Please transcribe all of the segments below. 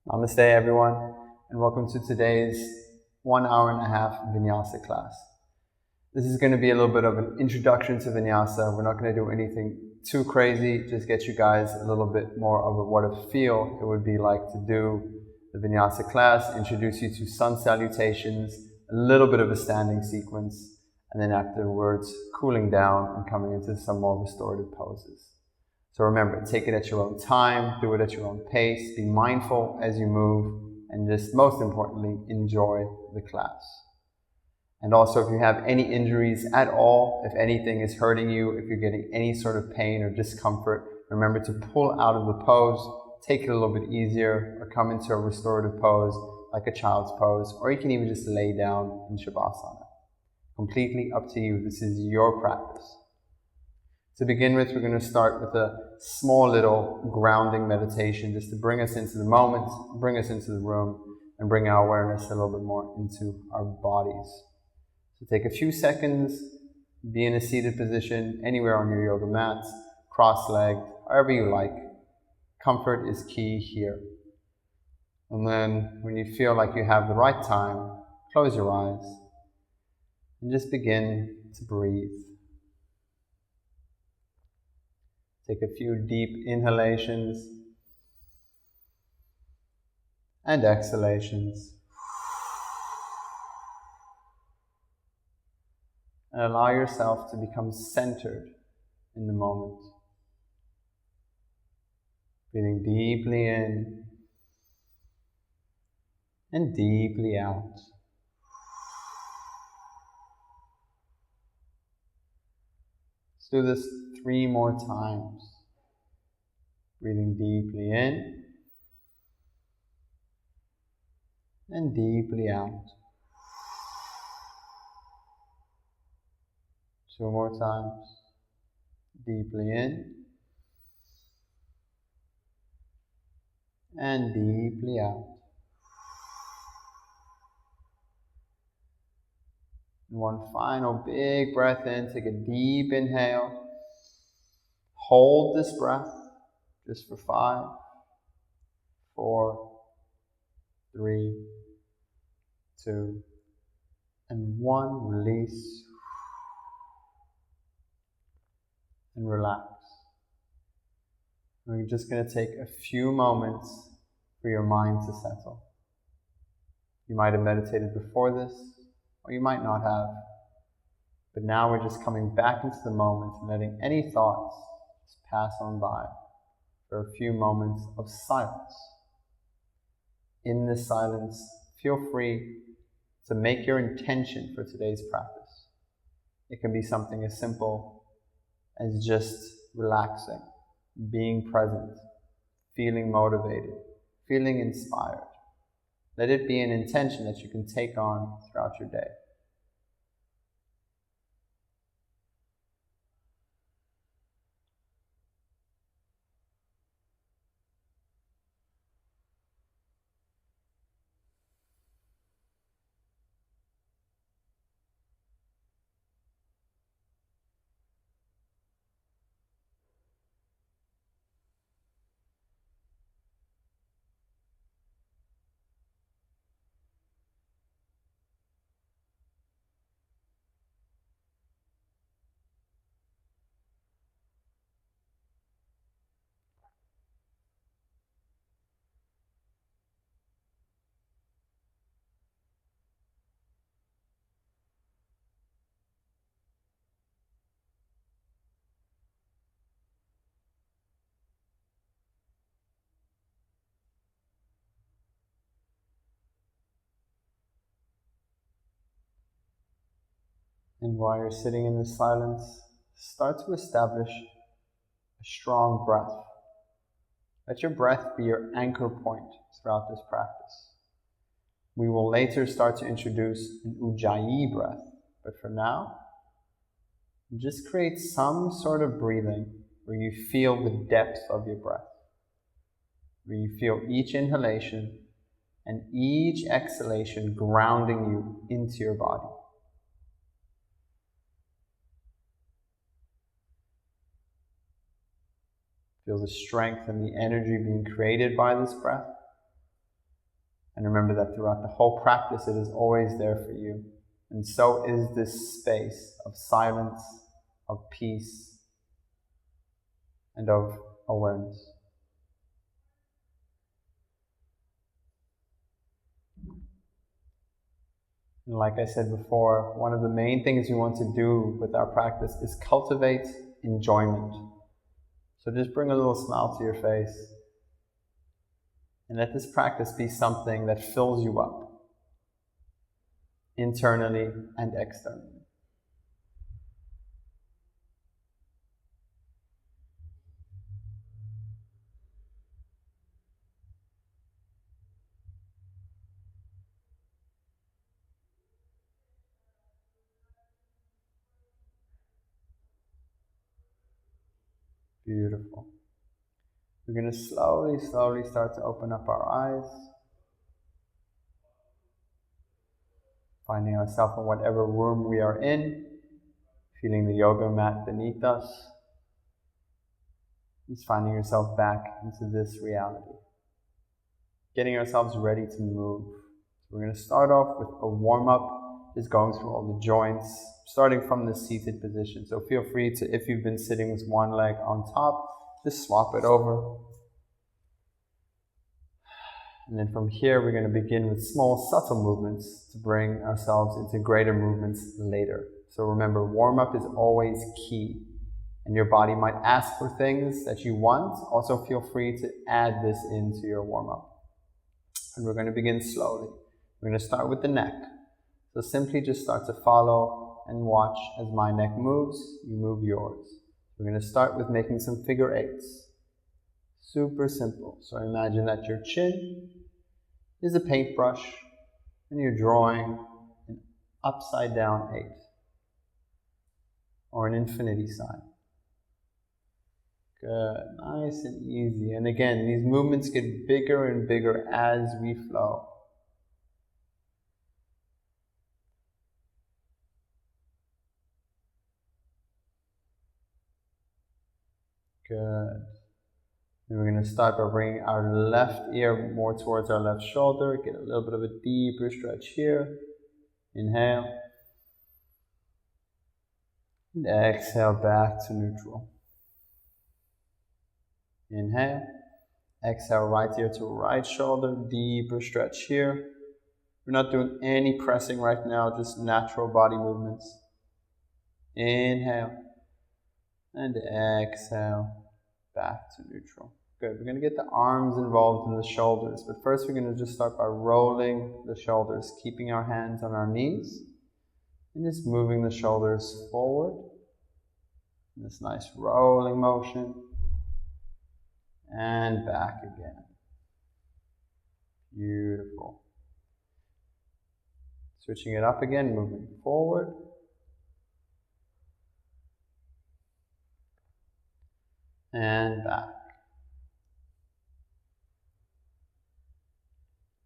Namaste everyone, and welcome to today's 1 hour and a half Vinyasa class. This is going to be a little bit of an introduction to Vinyasa. We're not going to do anything too crazy, just get you guys a little bit more of what a feel it would be like to do the Vinyasa class, introduce you to Sun Salutations, a little bit of a standing sequence, and then afterwards cooling down and coming into some more restorative poses. So remember, take it at your own time, do it at your own pace, be mindful as you move, and just most importantly, enjoy the class. And also, if you have any injuries at all, if anything is hurting you, if you're getting any sort of pain or discomfort, remember to pull out of the pose, take it a little bit easier, or come into a restorative pose, like a child's pose, or you can even just lay down in Shavasana. Completely up to you. This is your practice. To begin with, we're going to start with a small little grounding meditation just to bring us into the moment, bring us into the room, and bring our awareness a little bit more into our bodies. So take a few seconds, be in a seated position, anywhere on your yoga mats, cross-legged, however you like. Comfort is key here. And then when you feel like you have the right time, close your eyes and just begin to breathe. Take a few deep inhalations and exhalations. And allow yourself to become centered in the moment. Breathing deeply in and deeply out. Let's do this 3 more times. Breathing deeply in and deeply out. 2 more times. Deeply in and deeply out. And one final big breath in. Take a deep inhale. Hold this breath just for 5, 4, 3, 2, and 1. Release and relax. We're just going to take a few moments for your mind to settle. You might have meditated before this, or you might not have. But now we're just coming back into the moment and letting any thoughts just pass on by for a few moments of silence. In this silence, feel free to make your intention for today's practice. It can be something as simple as just relaxing, being present, feeling motivated, feeling inspired. Let it be an intention that you can take on throughout your day. And while you're sitting in this silence, start to establish a strong breath. Let your breath be your anchor point throughout this practice. We will later start to introduce an Ujjayi breath, but for now, just create some sort of breathing where you feel the depth of your breath, where you feel each inhalation and each exhalation grounding you into your body. Feel the strength and the energy being created by this breath. And remember that throughout the whole practice, it is always there for you. And so is this space of silence, of peace, and of awareness. And like I said before, one of the main things we want to do with our practice is cultivate enjoyment. So just bring a little smile to your face and let this practice be something that fills you up internally and externally. Beautiful. We're going to slowly start to open up our eyes, finding ourselves in whatever room we are in, feeling the yoga mat beneath us, just finding yourself back into this reality, getting ourselves ready to move. So we're going to start off with a warm-up, just going through all the joints, starting from the seated position. So feel free to, if you've been sitting with one leg on top, just swap it over. And then from here, we're going to begin with small, subtle movements to bring ourselves into greater movements later. So remember, warm-up is always key. And your body might ask for things that you want. Also feel free to add this into your warm-up. And we're going to begin slowly. We're going to start with the neck. So simply just start to follow and watch as my neck moves, you move yours. We're going to start with making some figure eights. Super simple. So imagine that your chin is a paintbrush and you're drawing an upside down 8 or an infinity sign. Good, nice and easy. And again, these movements get bigger and bigger as we flow. Good. Then we're going to start by bringing our left ear more towards our left shoulder. Get a little bit of a deeper stretch here. Inhale. And exhale back to neutral. Inhale. Exhale right ear to right shoulder. Deeper stretch here. We're not doing any pressing right now, just natural body movements. Inhale. And exhale. Back to neutral. Good. We're going to get the arms involved in the shoulders, but first we're going to just start by rolling the shoulders, keeping our hands on our knees, and just moving the shoulders forward. This nice rolling motion, and back again. Beautiful. Switching it up again, moving forward. And back.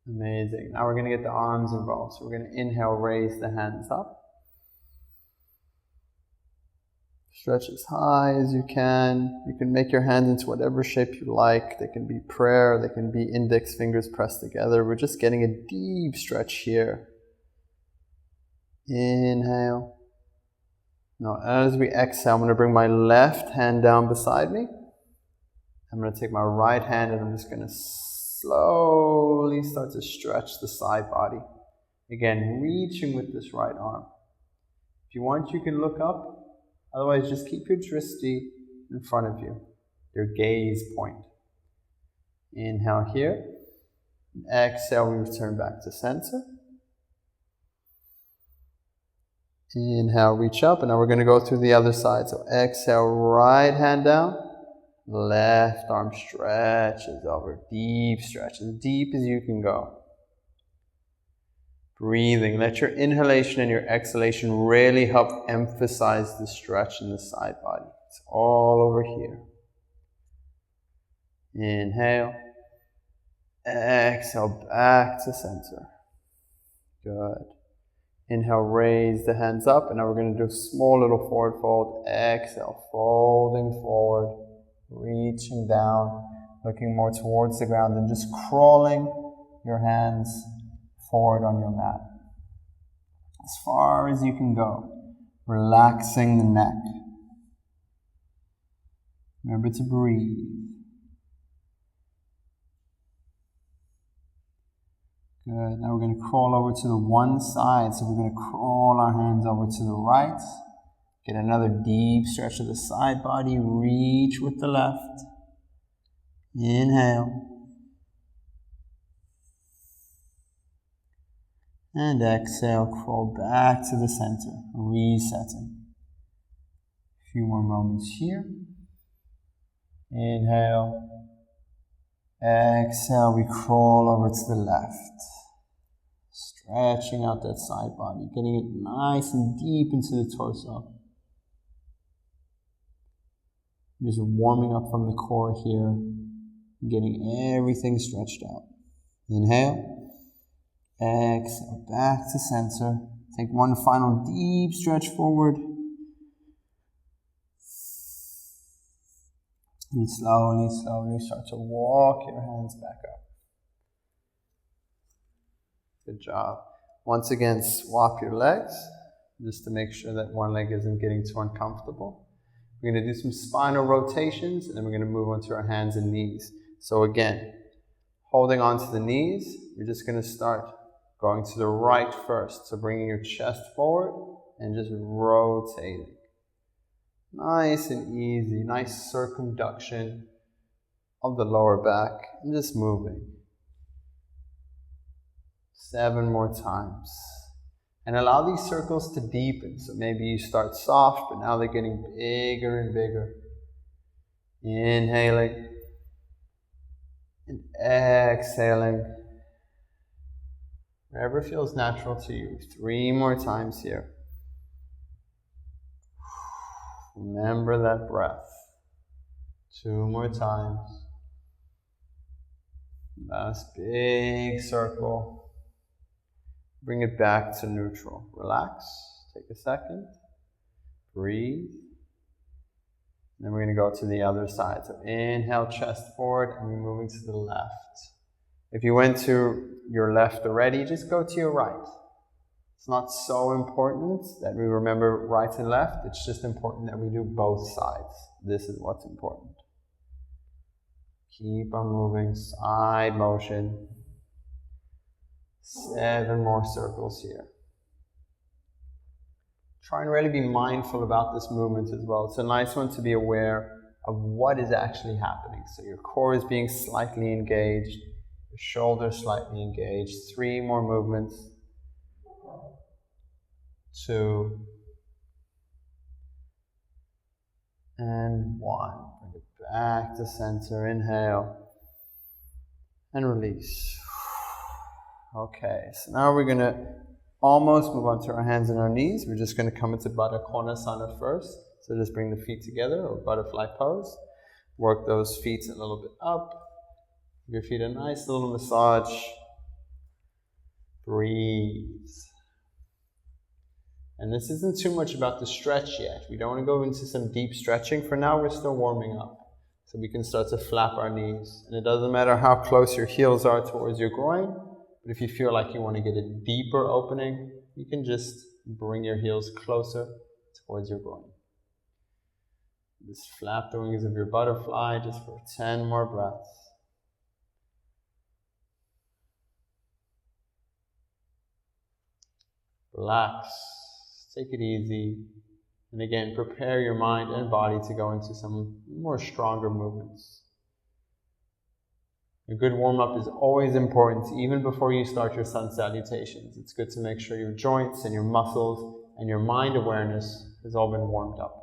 Amazing. Now we're going to get the arms involved. So we're going to inhale, raise the hands up. Stretch as high as you can. You can make your hands into whatever shape you like. They can be prayer, they can be index fingers pressed together. We're just getting a deep stretch here. Inhale. Now as we exhale, I'm going to bring my left hand down beside me. I'm going to take my right hand and I'm just going to slowly start to stretch the side body. Again, reaching with this right arm. If you want, you can look up. Otherwise, just keep your drishti in front of you, your gaze point. Inhale here. Exhale, we return back to center. Inhale, reach up, and now we're going to go through the other side. So exhale, right hand down. Left arm stretches over, deep stretch, as deep as you can go. Breathing, let your inhalation and your exhalation really help emphasize the stretch in the side body. It's all over here. Inhale, exhale back to center. Good. Inhale, raise the hands up, and now we're going to do a small little forward fold. Exhale, folding forward. Reaching down, looking more towards the ground and just crawling your hands forward on your mat. As far as you can go, relaxing the neck. Remember to breathe. Good. Now we're going to crawl over to the one side. So we're going to crawl our hands over to the right. Get another deep stretch of the side body. Reach with the left. Inhale. And exhale. Crawl back to the center. Resetting. A few more moments here. Inhale. Exhale. We crawl over to the left. Stretching out that side body, getting it nice and deep into the torso. Just warming up from the core here, getting everything stretched out. Inhale, exhale, back to center. Take one final deep stretch forward. And slowly, slowly start to walk your hands back up. Good job. Once again, swap your legs, just to make sure that one leg isn't getting too uncomfortable. We're going to do some spinal rotations, and then we're going to move on to our hands and knees. So again, holding on to the knees, you're just going to start going to the right first. So bringing your chest forward and just rotating. Nice and easy, nice circumduction of the lower back, and just moving. 7 more times. And allow these circles to deepen. So maybe you start soft, but now they're getting bigger and bigger. Inhaling. And exhaling. Wherever feels natural to you. 3 more times here. Remember that breath. 2 more times. Last big circle. Bring it back to neutral. Relax. Take a second. Breathe. And then we're going to go to the other side. So inhale, chest forward, and we're moving to the left. If you went to your left already, just go to your right. It's not so important that we remember right and left. It's just important that we do both sides. This is what's important. Keep on moving. Side motion. 7 more circles here. Try and really be mindful about this movement as well. It's a nice one to be aware of what is actually happening. So your core is being slightly engaged, your shoulders slightly engaged. 3 more movements. 2 and 1. Bring it back to center. Inhale and release. Okay, so now we're going to almost move on to our hands and our knees. We're just going to come into Baddha Konasana first. So just bring the feet together, or butterfly pose. Work those feet a little bit up. Give your feet a nice little massage. Breathe. And this isn't too much about the stretch yet. We don't want to go into some deep stretching. For now, we're still warming up. So we can start to flap our knees. And it doesn't matter how close your heels are towards your groin. But if you feel like you want to get a deeper opening, you can just bring your heels closer towards your groin. Just flap the wings of your butterfly just for 10 more breaths. Relax. Take it easy. And again, prepare your mind and body to go into some more stronger movements. A good warm-up is always important, even before you start your Sun Salutations. It's good to make sure your joints and your muscles and your mind awareness has all been warmed up.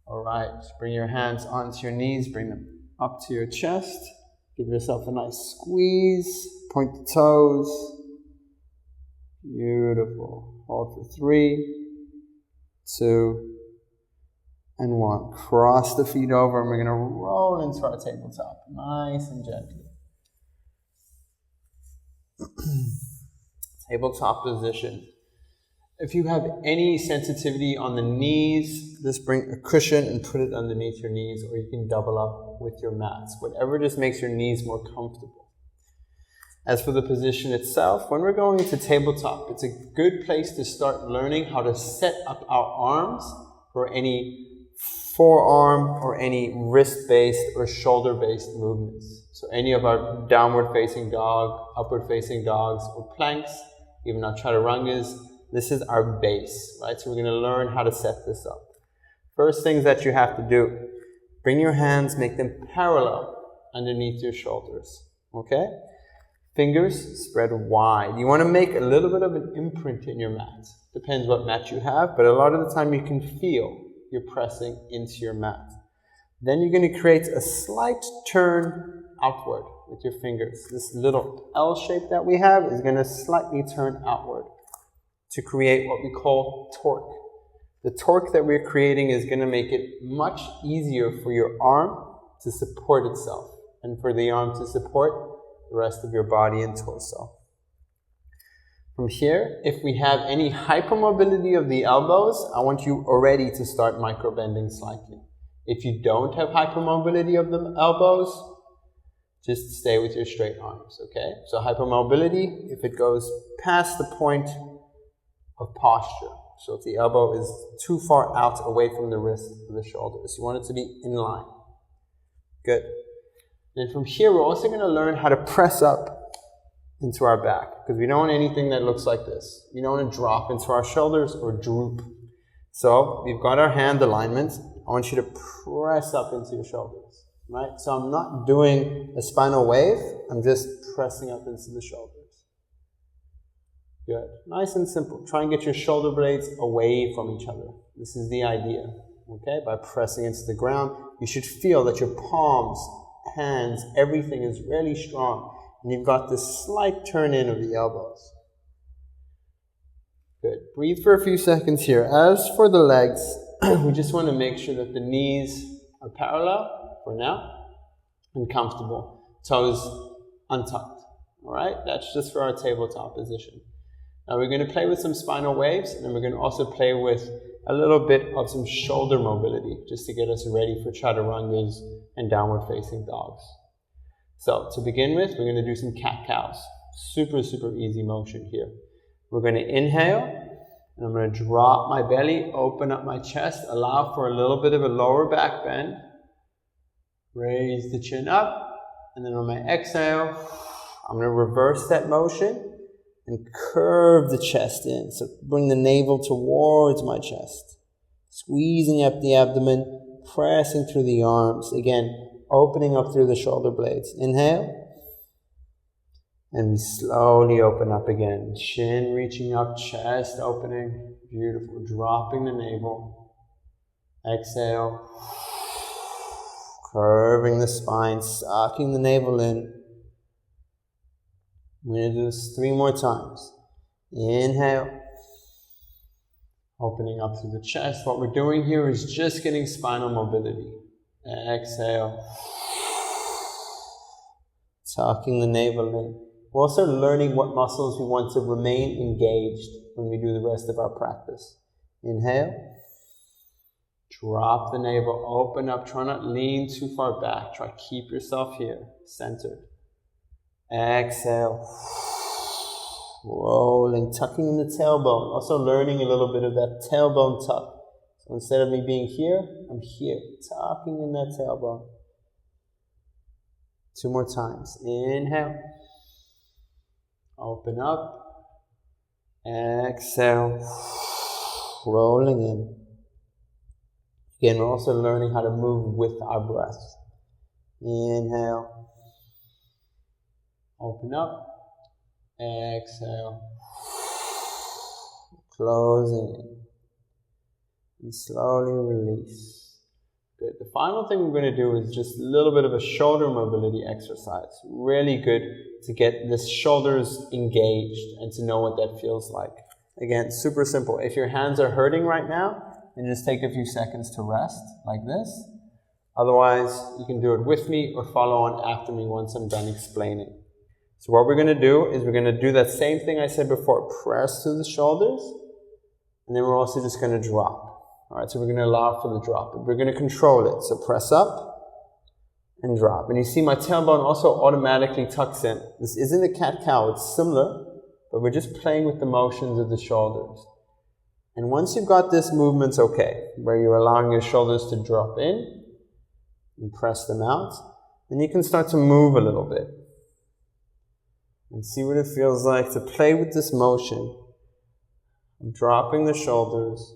All right, just bring your hands onto your knees, bring them up to your chest. Give yourself a nice squeeze, point the toes. Beautiful. Hold for 3, 2, and 1. Cross the feet over, and we're going to roll into our tabletop, nice and gently. Tabletop position. If you have any sensitivity on the knees, just bring a cushion and put it underneath your knees, or you can double up with your mats. Whatever just makes your knees more comfortable. As for the position itself, when we're going into tabletop, it's a good place to start learning how to set up our arms for any forearm or any wrist-based or shoulder-based movements. So any of our downward facing dog, upward facing dogs, or planks, even our chaturangas, this is our base, right? So we're going to learn how to set this up. First things that you have to do, bring your hands, make them parallel underneath your shoulders, okay? Fingers spread wide. You want to make a little bit of an imprint in your mat. Depends what mat you have, but a lot of the time you can feel you're pressing into your mat. Then you're going to create a slight turn outward with your fingers. This little L shape that we have is going to slightly turn outward to create what we call torque. The torque that we're creating is going to make it much easier for your arm to support itself and for the arm to support the rest of your body and torso. From here, if we have any hypermobility of the elbows, I want you already to start micro-bending slightly. If you don't have hypermobility of the elbows, just stay with your straight arms, okay? So hypermobility, if it goes past the point of posture. So if the elbow is too far out away from the wrist or the shoulders, you want it to be in line. Good. Then from here, we're also going to learn how to press up into our back, because we don't want anything that looks like this. We don't want to drop into our shoulders or droop. So we've got our hand alignment. I want you to press up into your shoulders, right? So I'm not doing a spinal wave. I'm just pressing up into the shoulders. Good. Nice and simple. Try and get your shoulder blades away from each other. This is the idea, okay? By pressing into the ground, you should feel that your palms, hands, everything is really strong. And you've got this slight turn in of the elbows. Good. Breathe for a few seconds here. As for the legs, we just want to make sure that the knees are parallel for now and comfortable. Toes untucked. All right? That's just for our tabletop position. Now we're going to play with some spinal waves, and then we're going to also play with a little bit of some shoulder mobility just to get us ready for chaturangas and downward facing dogs. So to begin with, we're going to do some cat-cows. Super, super easy motion here. We're going to inhale, and I'm going to drop my belly, open up my chest, allow for a little bit of a lower back bend. Raise the chin up, and then on my exhale, I'm going to reverse that motion and curve the chest in. So bring the navel towards my chest. Squeezing up the abdomen, pressing through the arms. Again, opening up through the shoulder blades. Inhale. And we slowly open up again. Chin reaching up, chest opening. Beautiful. Dropping the navel. Exhale. Curving the spine, sucking the navel in. I'm going to do this 3 more times. Inhale. Opening up through the chest. What we're doing here is just getting spinal mobility. Exhale. Tucking the navel in. We're also learning what muscles we want to remain engaged when we do the rest of our practice. Inhale. Drop the navel. Open up. Try not to lean too far back. Try to keep yourself here, centered. Exhale. Rolling, tucking in the tailbone. Also learning a little bit of that tailbone tuck. So instead of me being here, I'm here, tucking in that tailbone. 2 more times. Inhale. Open up. Exhale. Rolling in. Again, we're also learning how to move with our breath. Inhale. Open up. Exhale. Closing in. And slowly release. Good. The final thing we're going to do is just a little bit of a shoulder mobility exercise. Really good to get the shoulders engaged and to know what that feels like. Again, super simple. If your hands are hurting right now, then just take a few seconds to rest like this. Otherwise, you can do it with me or follow on after me once I'm done explaining. So what we're going to do is we're going to do that same thing I said before. Press through the shoulders, and then we're also just going to drop. All right, so we're going to allow for the drop. We're going to control it. So press up, and drop. And you see my tailbone also automatically tucks in. This isn't a cat-cow, it's similar, but we're just playing with the motions of the shoulders. And once you've got this movement's okay, where you're allowing your shoulders to drop in and press them out, then you can start to move a little bit. And see what it feels like to play with this motion of dropping the shoulders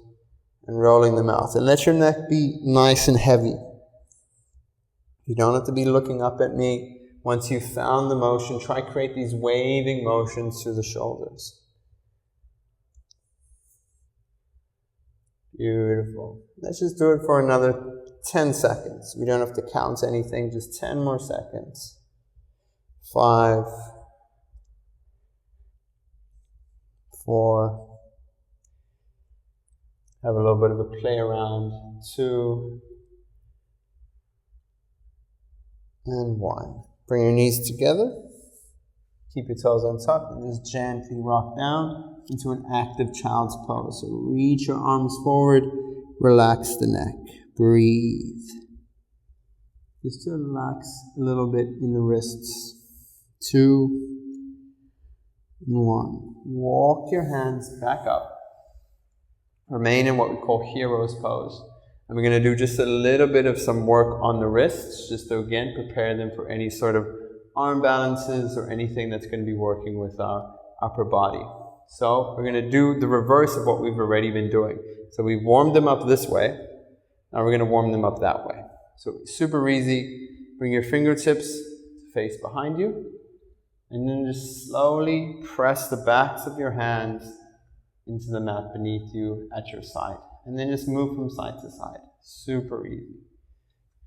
and rolling them out. And let your neck be nice and heavy. You don't have to be looking up at me. Once you've found the motion, try to create these waving motions through the shoulders. Beautiful. Let's just do it for another 10 seconds. We don't have to count anything, just 10 more seconds. 5, 4, have a little bit of a play around, 2, and 1. Bring your knees together, keep your toes untucked, and just gently rock down into an active child's pose. So reach your arms forward, relax the neck, breathe. Just to relax a little bit in the wrists. 2, and 1. Walk your hands back up. Remain in what we call hero's pose. And we're going to do just a little bit of some work on the wrists, just to again prepare them for any sort of arm balances or anything that's going to be working with our upper body. So we're going to do the reverse of what we've already been doing. So we've warmed them up this way. Now we're going to warm them up that way. So super easy. Bring your fingertips face behind you. And then just slowly press the backs of your hands into the mat beneath you at your side. And then just move from side to side. Super easy.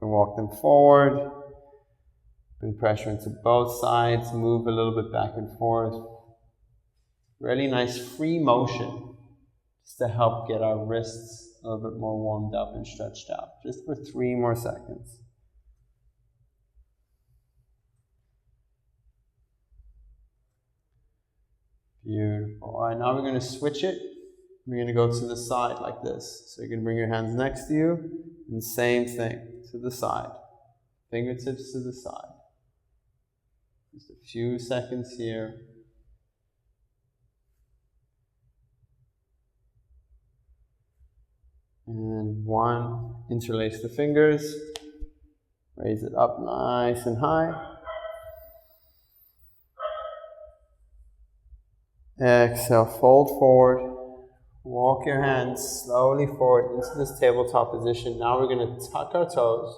And walk them forward. Bring pressure into both sides. Move a little bit back and forth. Really nice free motion. Just to help get our wrists a little bit more warmed up and stretched out. Just for 3 more seconds. Beautiful. All right, now we're going to switch it. We're going to go to the side like this. So you're going to bring your hands next to you, and same thing, to the side. Fingertips to the side. Just a few seconds here. And 1, interlace the fingers. Raise it up nice and high. Exhale, fold forward. Walk your hands slowly forward into this tabletop position. Now we're going to tuck our toes.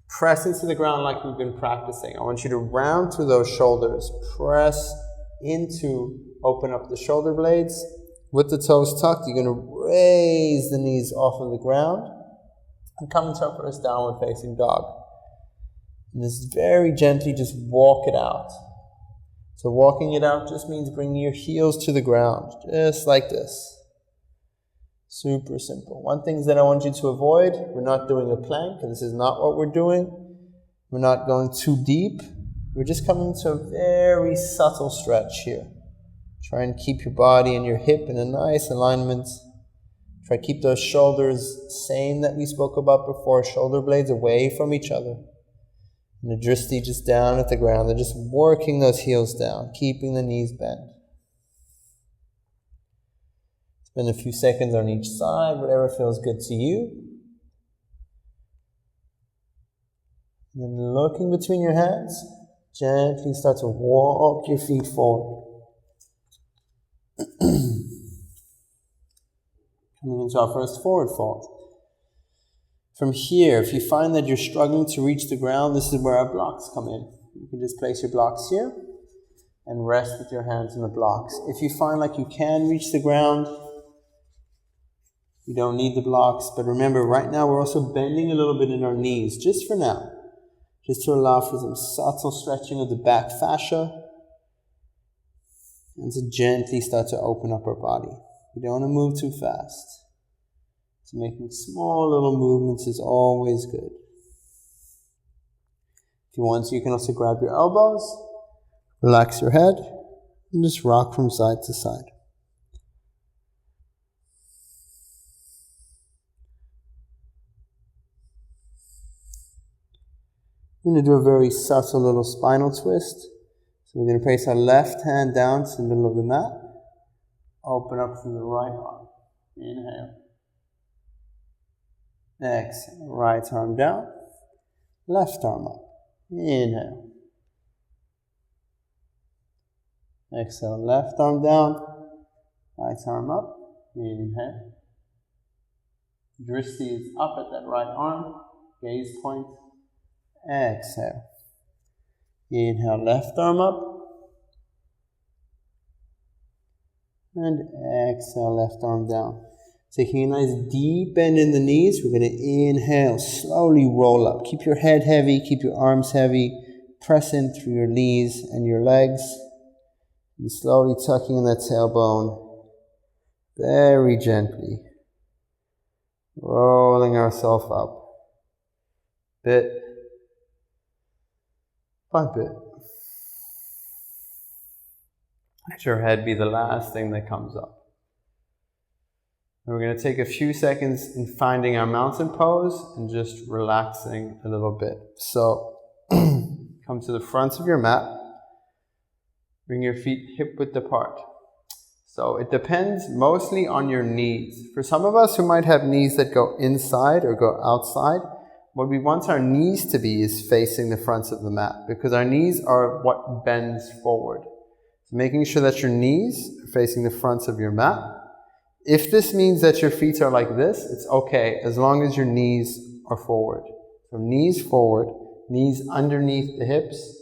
Press into the ground like we've been practicing. I want you to round through those shoulders. Press into, open up the shoulder blades. With the toes tucked, you're going to raise the knees off of the ground and come into our first downward facing dog. And just very gently just walk it out. So walking it out just means bringing your heels to the ground, just like this. Super simple. One thing that I want you to avoid, we're not doing a plank, and this is not what we're doing. We're not going too deep. We're just coming to a very subtle stretch here. Try and keep your body and your hip in a nice alignment. Try to keep those shoulders same that we spoke about before, shoulder blades away from each other. And the drishti just down at the ground. They're just working those heels down, keeping the knees bent. Spend a few seconds on each side, whatever feels good to you. And then looking between your hands, gently start to walk your feet forward. Coming into our first forward fold. From here, if you find that you're struggling to reach the ground, this is where our blocks come in. You can just place your blocks here and rest with your hands on the blocks. If you find like you can reach the ground, you don't need the blocks. But remember, right now we're also bending a little bit in our knees, just for now. Just to allow for some subtle stretching of the back fascia. And to gently start to open up our body. You don't want to move too fast. So making small little movements is always good. If you want to, you can also grab your elbows, relax your head, and just rock from side to side. We're going to do a very subtle little spinal twist. So we're going to place our left hand down to the middle of the mat. Open up through the right arm. Inhale. Exhale. Right arm down. Left arm up. Inhale. Exhale. Left arm down. Right arm up. Inhale. Dristi is up at that right arm. Gaze point. Exhale. Inhale. Left arm up. And exhale. Left arm down. Taking a nice deep bend in the knees, we're going to inhale, slowly roll up. Keep your head heavy, keep your arms heavy. Press in through your knees and your legs. And slowly tucking in that tailbone, very gently. Rolling ourselves up, bit by bit. Let your head be the last thing that comes up. And we're going to take a few seconds in finding our mountain pose and just relaxing a little bit. So, come to the front of your mat. Bring your feet hip-width apart. So it depends mostly on your knees. For some of us who might have knees that go inside or go outside, what we want our knees to be is facing the front of the mat, because our knees are what bends forward. So making sure that your knees are facing the front of your mat. If this means that your feet are like this, it's okay, as long as your knees are forward. So knees forward, knees underneath the hips,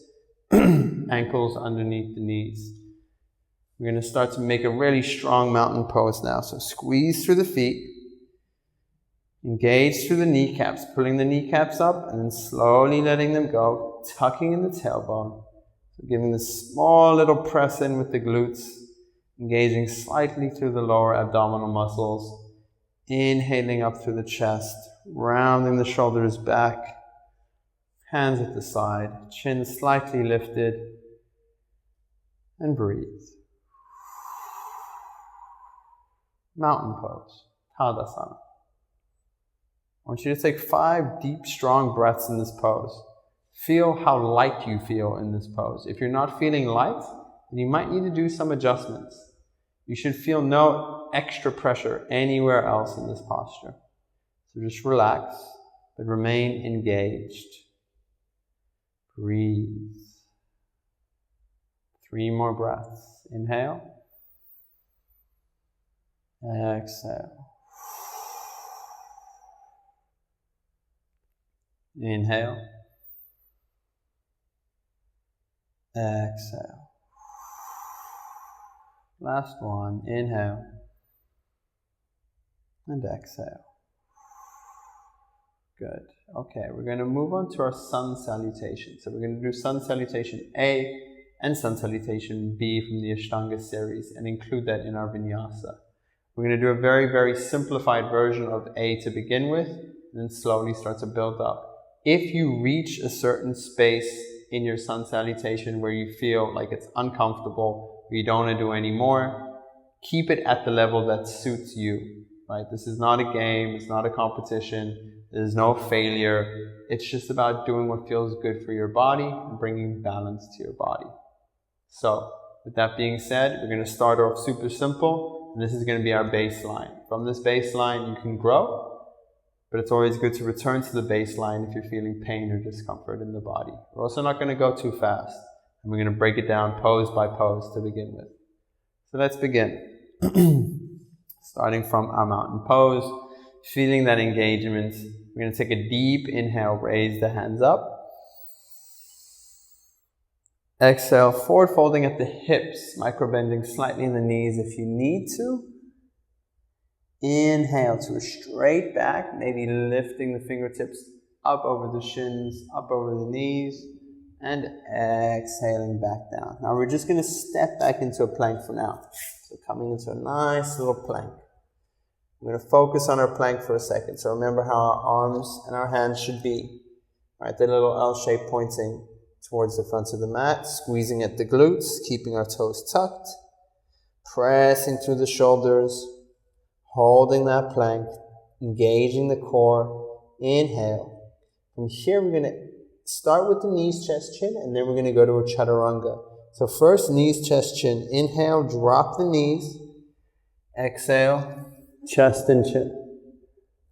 ankles underneath the knees. We're going to start to make a really strong mountain pose now. So squeeze through the feet, engage through the kneecaps, pulling the kneecaps up and then slowly letting them go, tucking in the tailbone. So giving this small little press in with the glutes, engaging slightly through the lower abdominal muscles, inhaling up through the chest, rounding the shoulders back, hands at the side, chin slightly lifted, and breathe. Mountain pose, Tadasana. I want you to take 5 deep, strong breaths in this pose. Feel how light you feel in this pose. If you're not feeling light, then you might need to do some adjustments. You should feel no extra pressure anywhere else in this posture. So just relax, but remain engaged. Breathe. 3 more breaths. Inhale. Exhale. Inhale. Exhale. Last one. Inhale. And exhale. Good. Okay, we're going to move on to our Sun Salutation. So we're going to do Sun Salutation A and Sun Salutation B from the Ashtanga series and include that in our Vinyasa. We're going to do a very, very simplified version of A to begin with, and then slowly start to build up. If you reach a certain space in your Sun Salutation where you feel like it's uncomfortable, or you don't want to do any more, keep it at the level that suits you, right? This is not a game, it's not a competition, there's no failure. It's just about doing what feels good for your body and bringing balance to your body. So, with that being said, we're going to start off super simple, and this is going to be our baseline. From this baseline, you can grow, but it's always good to return to the baseline if you're feeling pain or discomfort in the body. We're also not going to go too fast, and we're going to break it down pose by pose to begin with. So let's begin. Starting from our mountain pose, feeling that engagement. We're going to take a deep inhale, raise the hands up. Exhale, forward folding at the hips, micro-bending slightly in the knees if you need to. Inhale to a straight back, maybe lifting the fingertips up over the shins, up over the knees, and exhaling back down. Now we're just going to step back into a plank for now. So coming into a nice little plank. We're going to focus on our plank for a second. So remember how our arms and our hands should be. Right, the little L shape pointing towards the front of the mat, squeezing at the glutes, keeping our toes tucked, pressing through the shoulders, holding that plank, engaging the core. Inhale. From here, we're going to start with the knees, chest, chin, and then we're going to go to a chaturanga. So first, knees, chest, chin. Inhale, drop the knees. Exhale, chest and chin.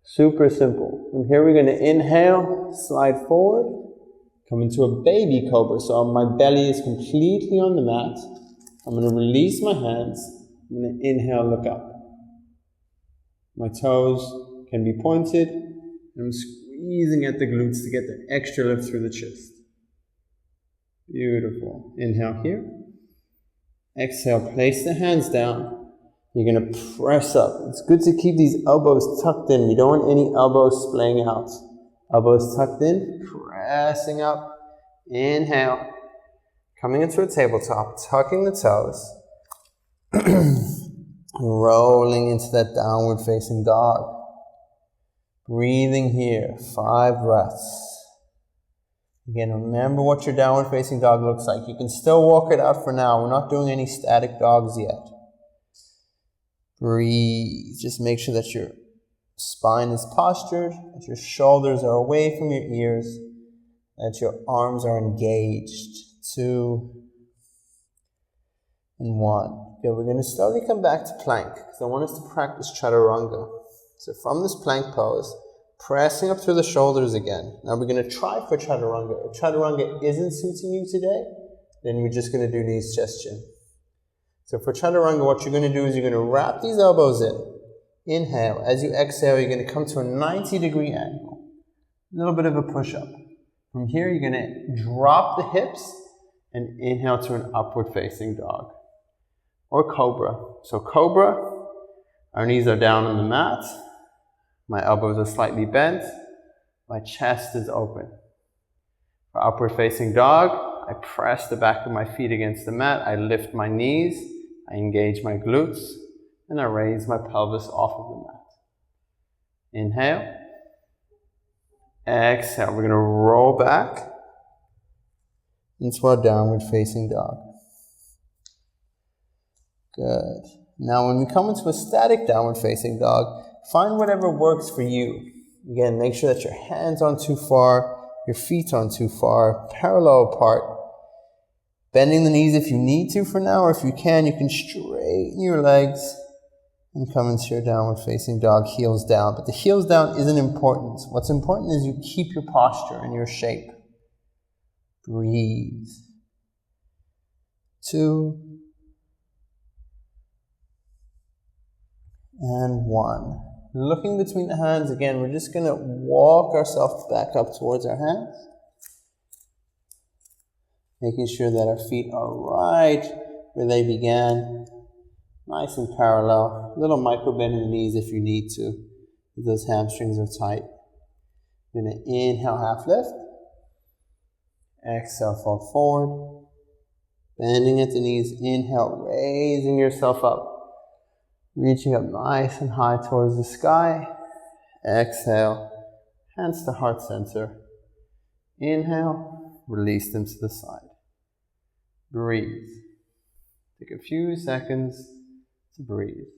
Super simple. From here, we're going to inhale, slide forward, come into a baby cobra. So my belly is completely on the mat. I'm going to release my hands. I'm going to inhale, look up. My toes can be pointed. I'm squeezing at the glutes to get the extra lift through the chest. Beautiful. Inhale here. Exhale, place the hands down. You're going to press up. It's good to keep these elbows tucked in. We don't want any elbows splaying out. Elbows tucked in, pressing up. Inhale. Coming into a tabletop, tucking the toes. Rolling into that downward facing dog. Breathing here, 5 breaths. Again, remember what your downward facing dog looks like. You can still walk it out for now. We're not doing any static dogs yet. Breathe. Just make sure that your spine is postured, that your shoulders are away from your ears, that your arms are engaged. 2 and 1. Okay, we're going to slowly come back to plank because I want us to practice chaturanga. So from this plank pose, pressing up through the shoulders again. Now we're going to try for chaturanga. If chaturanga isn't suiting you today, then we're just going to do knees, chest, chin. So for chaturanga, what you're going to do is you're going to wrap these elbows in. Inhale. As you exhale, you're going to come to a 90-degree angle. A little bit of a push-up. From here, you're going to drop the hips and inhale to an upward-facing dog. Or cobra. So cobra, our knees are down on the mat. My elbows are slightly bent. My chest is open. For upward-facing dog, I press the back of my feet against the mat. I lift my knees. I engage my glutes. And I raise my pelvis off of the mat. Inhale. Exhale. We're going to roll back into our downward facing dog. Good. Now when we come into a static downward facing dog, find whatever works for you. Again, make sure that your hands aren't too far, your feet aren't too far, parallel apart. Bending the knees if you need to for now, or if you can straighten your legs and come into your downward facing dog, heels down. But the heels down isn't important. What's important is you keep your posture and your shape. Breathe. 2 and 1. Looking between the hands again, we're just going to walk ourselves back up towards our hands. Making sure that our feet are right where they began. Nice and parallel. A little micro bend in the knees if you need to. If those hamstrings are tight. We're going to inhale, half lift. Exhale, fold forward. Bending at the knees. Inhale, raising yourself up. Reaching up nice and high towards the sky. Exhale, hands to heart center. Inhale, release them to the side. Breathe. Take a few seconds to breathe.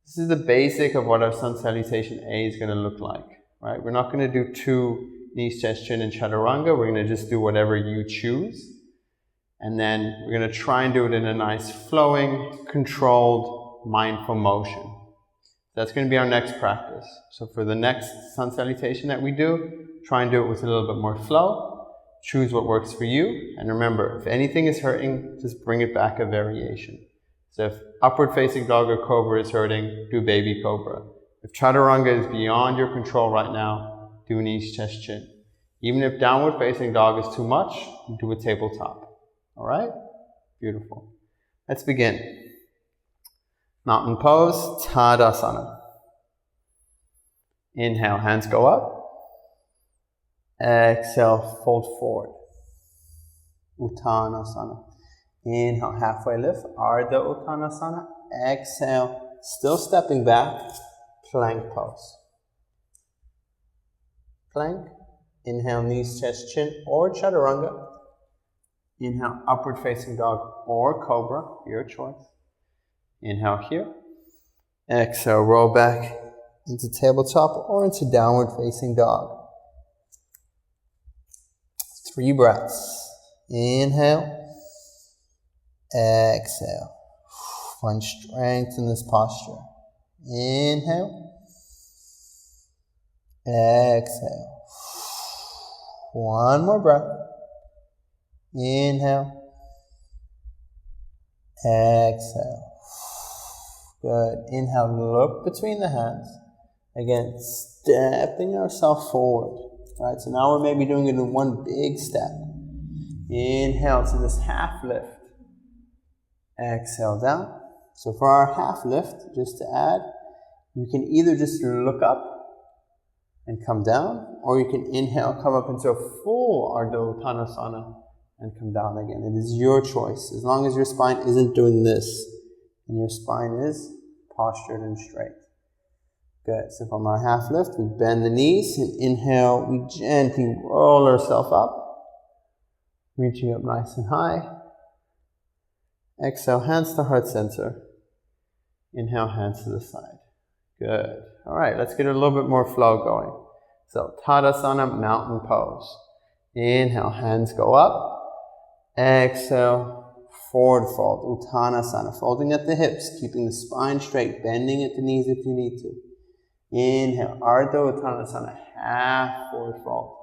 This is the basic of what our Sun Salutation A is going to look like, right? We're not going to do 2 knees, chest, chin, and chaturanga. We're going to just do whatever you choose. And then we're going to try and do it in a nice flowing, controlled, mindful motion. That's going to be our next practice. So for the next Sun Salutation that we do, try and do it with a little bit more flow. Choose what works for you. And remember, if anything is hurting, just bring it back a variation. So if upward facing dog or cobra is hurting, do baby cobra. If chaturanga is beyond your control right now, do knees, chest, chin. Even if downward facing dog is too much, do a tabletop. All right? Beautiful. Let's begin. Mountain pose, Tadasana. Inhale, hands go up. Exhale, fold forward. Uttanasana. Inhale, halfway lift, Ardha Uttanasana. Exhale, still stepping back, plank pose. Plank. Inhale, knees, chest, chin, or chaturanga. Inhale, upward facing dog or cobra, your choice. Inhale here. Exhale, roll back into tabletop or into downward facing dog. 3 breaths. Inhale. Exhale. Find strength in this posture. Inhale. Exhale. 1 more breath. Inhale. Exhale. Good. Inhale, look between the hands. Again, stepping ourselves forward. Right, so now we're maybe doing it in one big step. Inhale to this half lift. Exhale down. So for our half lift, just to add, you can either just look up and come down, or you can inhale, come up into a full Ardha Uttanasana and come down again. It is your choice, as long as your spine isn't doing this and your spine is postured and straight. Good. So from our half lift, we bend the knees and inhale, we gently roll ourselves up, reaching up nice and high. Exhale, hands to heart center. Inhale, hands to the side. Good. All right, let's get a little bit more flow going. So, Tadasana, mountain pose. Inhale, hands go up. Exhale, forward fold, Uttanasana, folding at the hips, keeping the spine straight, bending at the knees if you need to. Inhale, Ardha Uttanasana, half forward fold.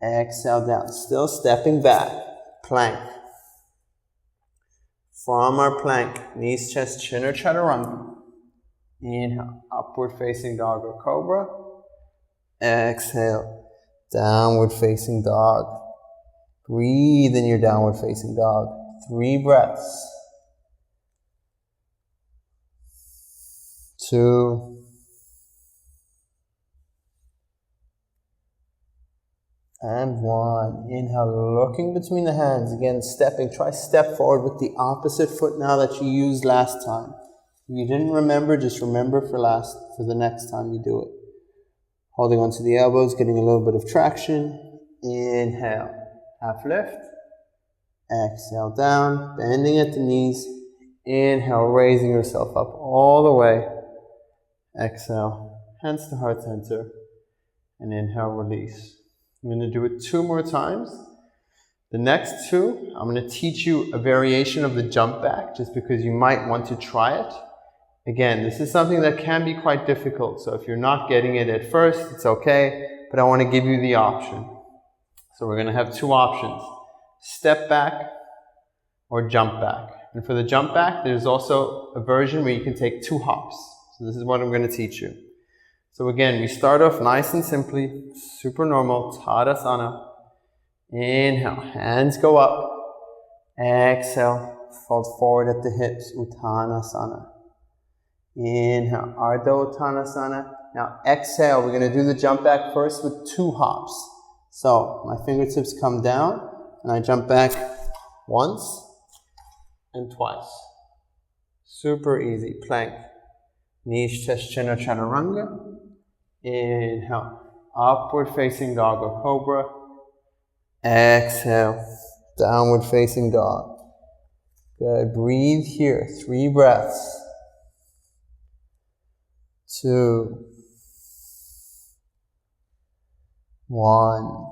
Exhale down, still stepping back, plank. From our plank, knees, chest, chin or chaturanga. Inhale, upward facing dog or cobra. Exhale, downward facing dog. Breathe in your downward facing dog. 3 breaths. 2. And 1. Inhale, looking between the hands. Again, stepping. Try step forward with the opposite foot now that you used last time. If you didn't remember, just remember for the next time you do it. Holding onto the elbows, getting a little bit of traction. Inhale, half lift. Exhale down, bending at the knees. Inhale, raising yourself up all the way. Exhale, hands to heart center. And inhale, release. I'm going to do it 2 more times. The next 2, I'm going to teach you a variation of the jump back, just because you might want to try it. Again, this is something that can be quite difficult, so if you're not getting it at first, it's okay, but I want to give you the option. So we're going to have 2 options, step back or jump back. And for the jump back, there's also a version where you can take 2 hops. So this is what I'm going to teach you. So again, we start off nice and simply, super normal, Tadasana. Inhale, hands go up. Exhale, fold forward at the hips, Uttanasana. Inhale, Ardha Uttanasana. Now exhale, we're going to do the jump back first with 2 hops. So my fingertips come down and I jump back once and twice. Super easy, plank. Knees, chest, chin or chaturanga. Inhale, upward facing dog or cobra. Exhale, downward facing dog. Good, breathe here, 3 breaths. 2. 1.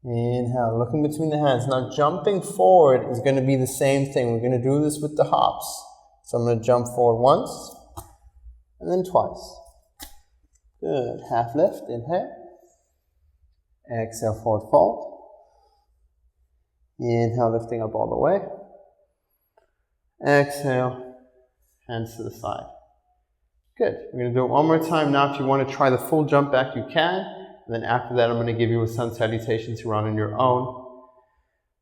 Inhale, looking between the hands. Now jumping forward is going to be the same thing. We're going to do this with the hops. So I'm going to jump forward once and then twice. Good. Half lift, inhale. Exhale, forward fold. Inhale, lifting up all the way. Exhale, hands to the side. Good. We're going to do it 1 more time now. If you want to try the full jump back, you can. And then after that, I'm going to give you a Sun Salutations to run on your own.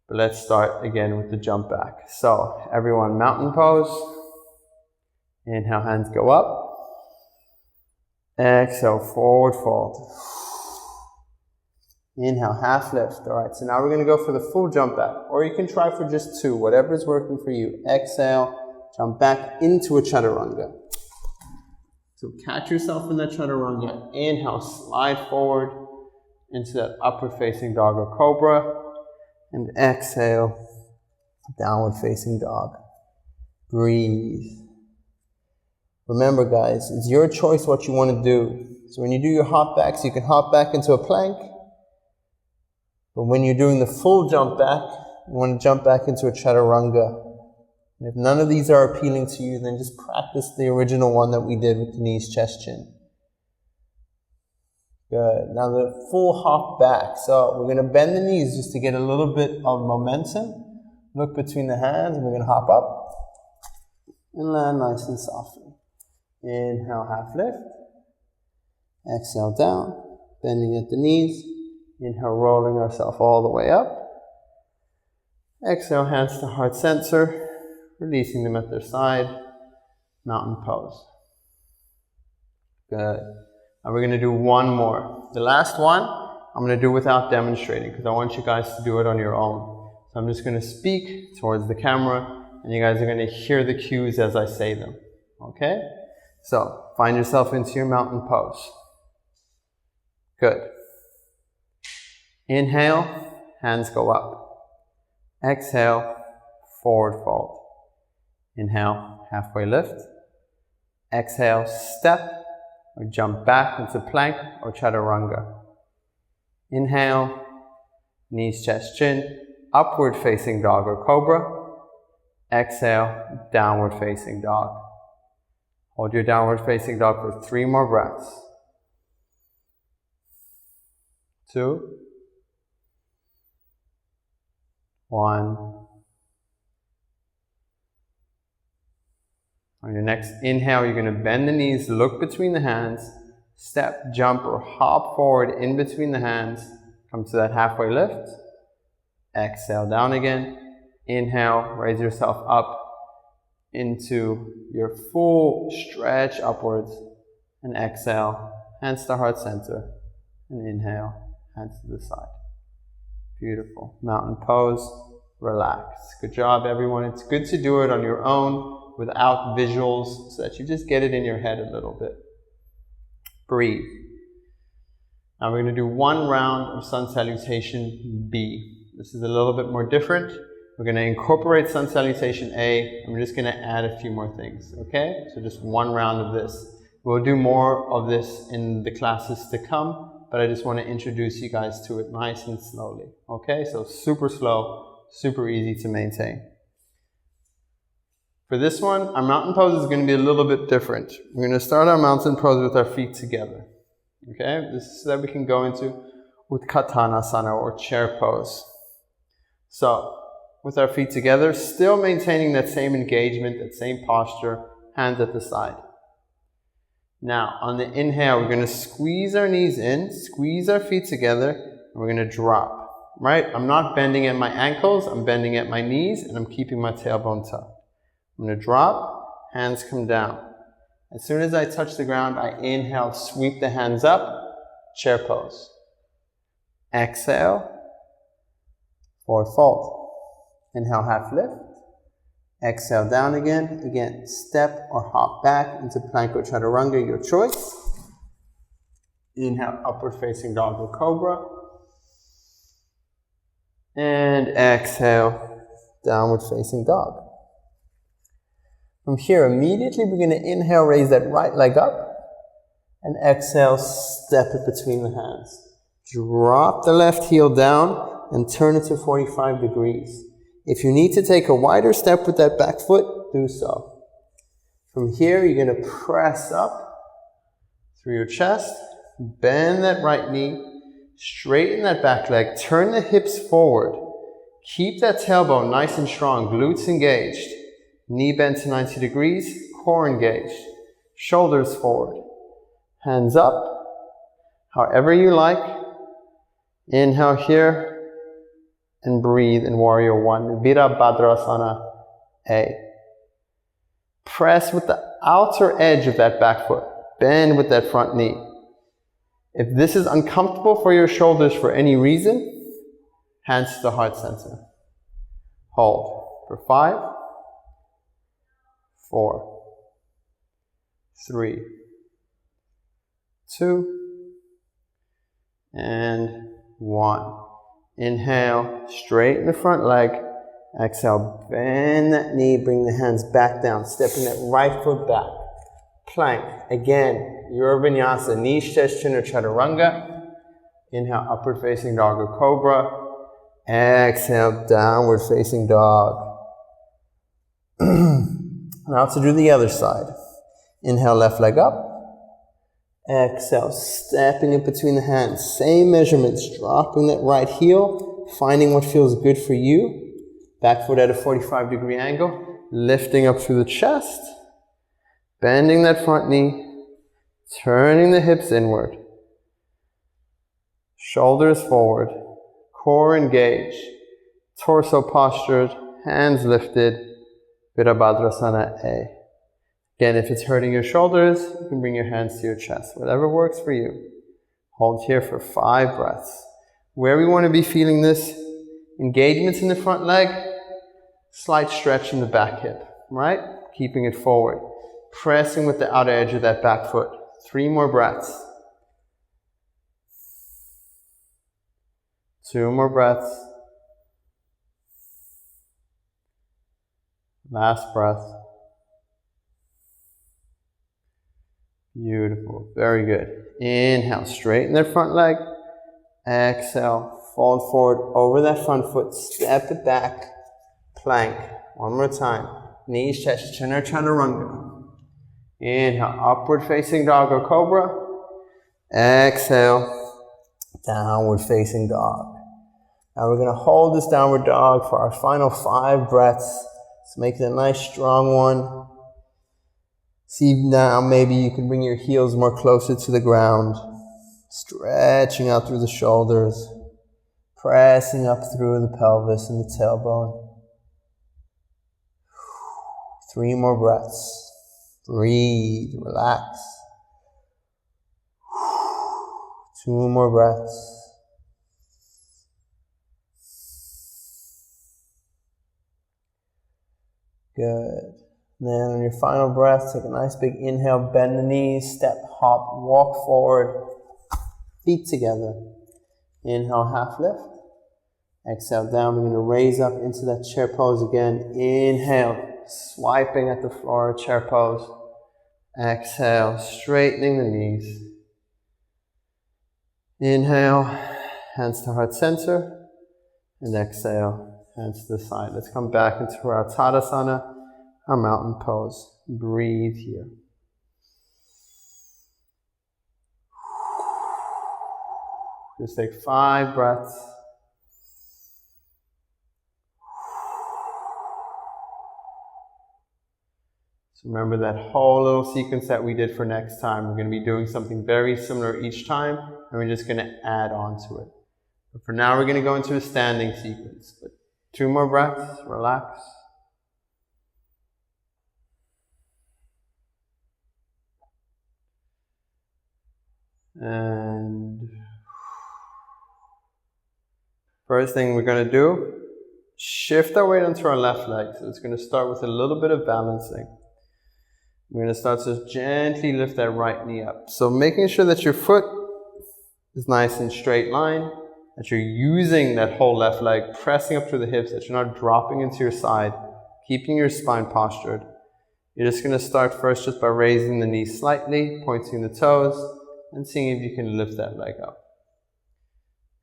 But let's start again with the jump back. So, everyone, mountain pose. Inhale, hands go up. Exhale, forward fold. Inhale, half lift. All right, so now we're going to go for the full jump back. Or you can try for just 2, whatever is working for you. Exhale, jump back into a chaturanga. So catch yourself in that chaturanga. Inhale, slide forward into that upward facing dog or cobra. And exhale, downward facing dog. Breathe. Remember guys, it's your choice what you want to do. So when you do your hop backs, you can hop back into a plank, But when you're doing the full jump back, you want to jump back into a chaturanga. And if none of these are appealing to you, then just practice the original one that we did with the knees, chest, chin. Good. Now the full hop back. So we're going to bend the knees just to get a little bit of momentum. Look between the hands, and we're going to hop up and land nice and softly. Inhale, half lift. Exhale, down. Bending at the knees. Inhale, rolling ourselves all the way up. Exhale, hands to heart center. Releasing them at their side. Mountain pose. Good. Now we're going to do one more. The last one, I'm going to do without demonstrating because I want you guys to do it on your own. So I'm just going to speak towards the camera and you guys are going to hear the cues as I say them. Okay? So, find yourself into your mountain pose. Good. Inhale, hands go up. Exhale, forward fold. Inhale, halfway lift. Exhale, step or jump back into plank or chaturanga. Inhale, knees, chest, chin, upward facing dog or cobra. Exhale, downward facing dog. Hold your downward facing dog for 3 more breaths. 2, 1. On your next inhale, you're going to bend the knees, look between the hands, step, jump, or hop forward in between the hands. Come to that halfway lift. Exhale, down again. Inhale, raise yourself up into your full stretch upwards. And exhale, hands to heart center. And inhale, hands to the side. Beautiful. Mountain pose, relax. Good job, everyone. It's good to do it on your own without visuals so that you just get it in your head a little bit. Breathe. Now we're going to do one round of Sun Salutation B. This is a little bit more different. We're going to incorporate Sun Salutation A, and we're just going to add a few more things, okay? So just one round of this. We'll do more of this in the classes to come, but I just want to introduce you guys to it nice and slowly, okay? So super slow, super easy to maintain. For this one, our mountain pose is going to be a little bit different. We're going to start our mountain pose with our feet together. Okay? This is so that we can go into Utkatanasana or chair pose. So, with our feet together, still maintaining that same engagement, that same posture, hands at the side. Now, on the inhale, we're going to squeeze our knees in, squeeze our feet together, and we're going to drop. Right? I'm not bending at my ankles, I'm bending at my knees, and I'm keeping my tailbone tucked. I'm going to drop, hands come down. As soon as I touch the ground, I inhale, sweep the hands up, chair pose. Exhale, forward fold. Inhale, half lift. Exhale, down again. Again, step or hop back into plank or chaturanga, your choice. Inhale, upward facing dog or cobra. And exhale, downward facing dog. From here, immediately we're going to inhale, raise that right leg up, and exhale, step it between the hands. Drop the left heel down and turn it to 45 degrees. If you need to take a wider step with that back foot, do so. From here, you're going to press up through your chest, bend that right knee, straighten that back leg, turn the hips forward. Keep that tailbone nice and strong, glutes engaged. Knee bent to 90 degrees, core engaged. Shoulders forward. Hands up, however you like. Inhale here, and breathe in Warrior One. Virabhadrasana A. Press with the outer edge of that back foot. Bend with that front knee. If this is uncomfortable for your shoulders for any reason, hands to the heart center. Hold for 5, 4, 3, 2, and 1. Inhale, straighten the front leg. Exhale, bend that knee, bring the hands back down, stepping that right foot back. Plank. Again, your Vinyasa, knees, chest, chin, or chaturanga. Inhale, upward facing dog or cobra. Exhale, downward facing dog. Now to do the other side. Inhale, left leg up. Exhale, stepping in between the hands. Same measurements, dropping that right heel, finding what feels good for you. Back foot at a 45-degree angle, lifting up through the chest, bending that front knee, turning the hips inward. Shoulders forward, core engaged, torso postured, hands lifted, Virabhadrasana A. Again, if it's hurting your shoulders, you can bring your hands to your chest, whatever works for you. Hold here for 5 breaths. Where we want to be feeling this, engagements in the front leg, slight stretch in the back hip, right? Keeping it forward. Pressing with the outer edge of that back foot. 3 more breaths. 2 more breaths. Last breath. Beautiful, very good. Inhale, straighten that front leg. Exhale, fold forward over that front foot, step it back, plank. One more time. Knees touch, chin or chaturanga. Inhale, upward facing dog or cobra. Exhale, downward facing dog. Now we're going to hold this downward dog for our final 5 breaths. So make it a nice strong one. See now, maybe you can bring your heels more closer to the ground. Stretching out through the shoulders. Pressing up through the pelvis and the tailbone. 3 more breaths. Breathe, relax. 2 more breaths. Good. Then on your final breath, take a nice big inhale, bend the knees, step, hop, walk forward, feet together. Inhale, half lift. Exhale down, we're going to raise up into that chair pose again. Inhale, swiping at the floor, chair pose. Exhale, straightening the knees. Inhale, hands to heart center. And exhale, hands to the side. Let's come back into our Tadasana, our mountain pose. Breathe here. Just take 5 breaths. So remember that whole little sequence that we did for next time. We're going to be doing something very similar each time, and we're just going to add on to it. But for now, we're going to go into a standing sequence. But 2 more breaths, relax. And first thing we're going to do, shift our weight onto our left leg. So it's going to start with a little bit of balancing. We're going to start to gently lift that right knee up. So making sure that your foot is nice and straight line, that you're using that whole left leg, pressing up through the hips, that you're not dropping into your side, keeping your spine postured. You're just going to start first just by raising the knees slightly, pointing the toes, and seeing if you can lift that leg up.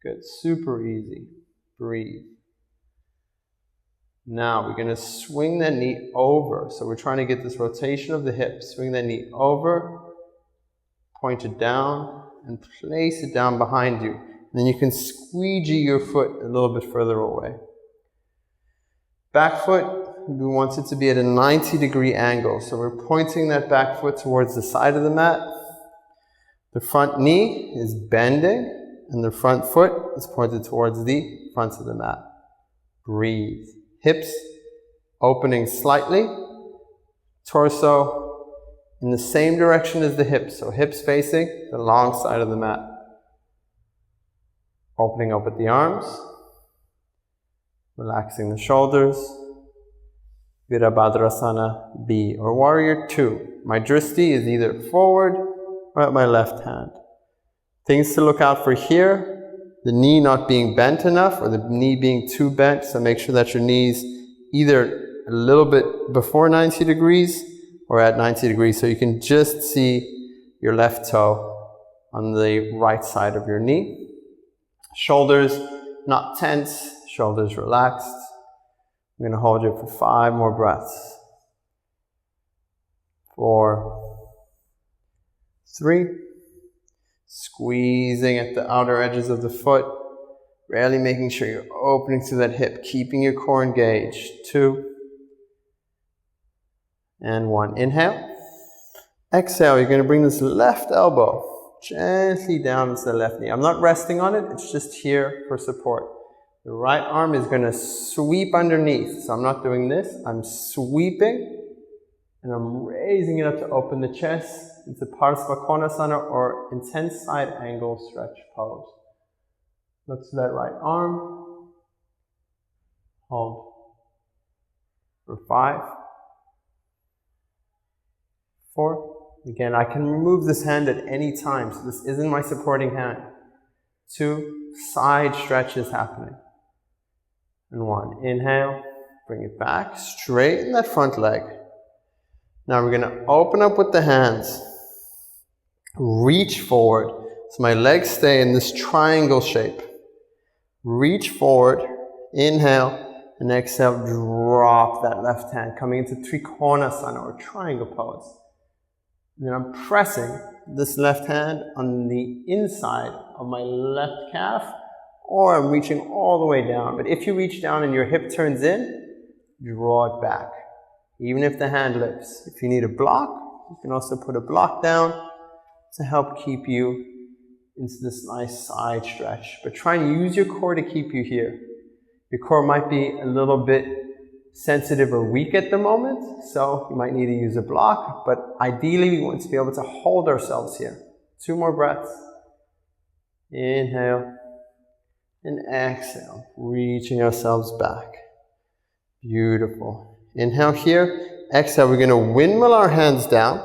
Good, super easy. Breathe. Now we're going to swing that knee over. So we're trying to get this rotation of the hips. Swing that knee over, point it down, and place it down behind you. And then you can squeegee your foot a little bit further away. Back foot, we want it to be at a 90-degree angle. So we're pointing that back foot towards the side of the mat. The front knee is bending, and the front foot is pointed towards the front of the mat. Breathe. Hips opening slightly. Torso in the same direction as the hips. So hips facing the long side of the mat. Opening up at the arms. Relaxing the shoulders. Virabhadrasana B, or Warrior 2. My dristi is either forward or at my left hand. Things to look out for here. The knee not being bent enough or the knee being too bent. So make sure that your knee's either a little bit before 90 degrees or at 90 degrees. So you can just see your left toe on the right side of your knee. Shoulders not tense. shoulders relaxed. I'm going to hold you for 5 more breaths. 4, 3, squeezing at the outer edges of the foot, really making sure you're opening through that hip, keeping your core engaged. 2, and 1. Inhale. Exhale, you're going to bring this left elbow gently down into the left knee. I'm not resting on it, it's just here for support. The right arm is going to sweep underneath. So I'm not doing this, I'm sweeping and I'm raising it up to open the chest into Parsvakonasana or intense side angle stretch pose. Look to that right arm. Hold for 5, 4. Again, I can remove this hand at any time, so this isn't my supporting hand. 2, side stretches happening. And 1, inhale, bring it back, straighten that front leg. Now we're going to open up with the hands, reach forward, so my legs stay in this triangle shape. Reach forward, inhale, and exhale, drop that left hand, coming into Trikonasana or triangle pose. And then I'm pressing this left hand on the inside of my left calf, or I'm reaching all the way down. But if you reach down and your hip turns in, draw it back. Even if the hand lifts. If you need a block, you can also put a block down to help keep you into this nice side stretch. But try and use your core to keep you here. Your core might be a little bit sensitive or weak at the moment, so you might need to use a block, but ideally we want to be able to hold ourselves here. 2 more breaths. Inhale and exhale, reaching ourselves back. Beautiful. Inhale here, exhale, we're going to windmill our hands down.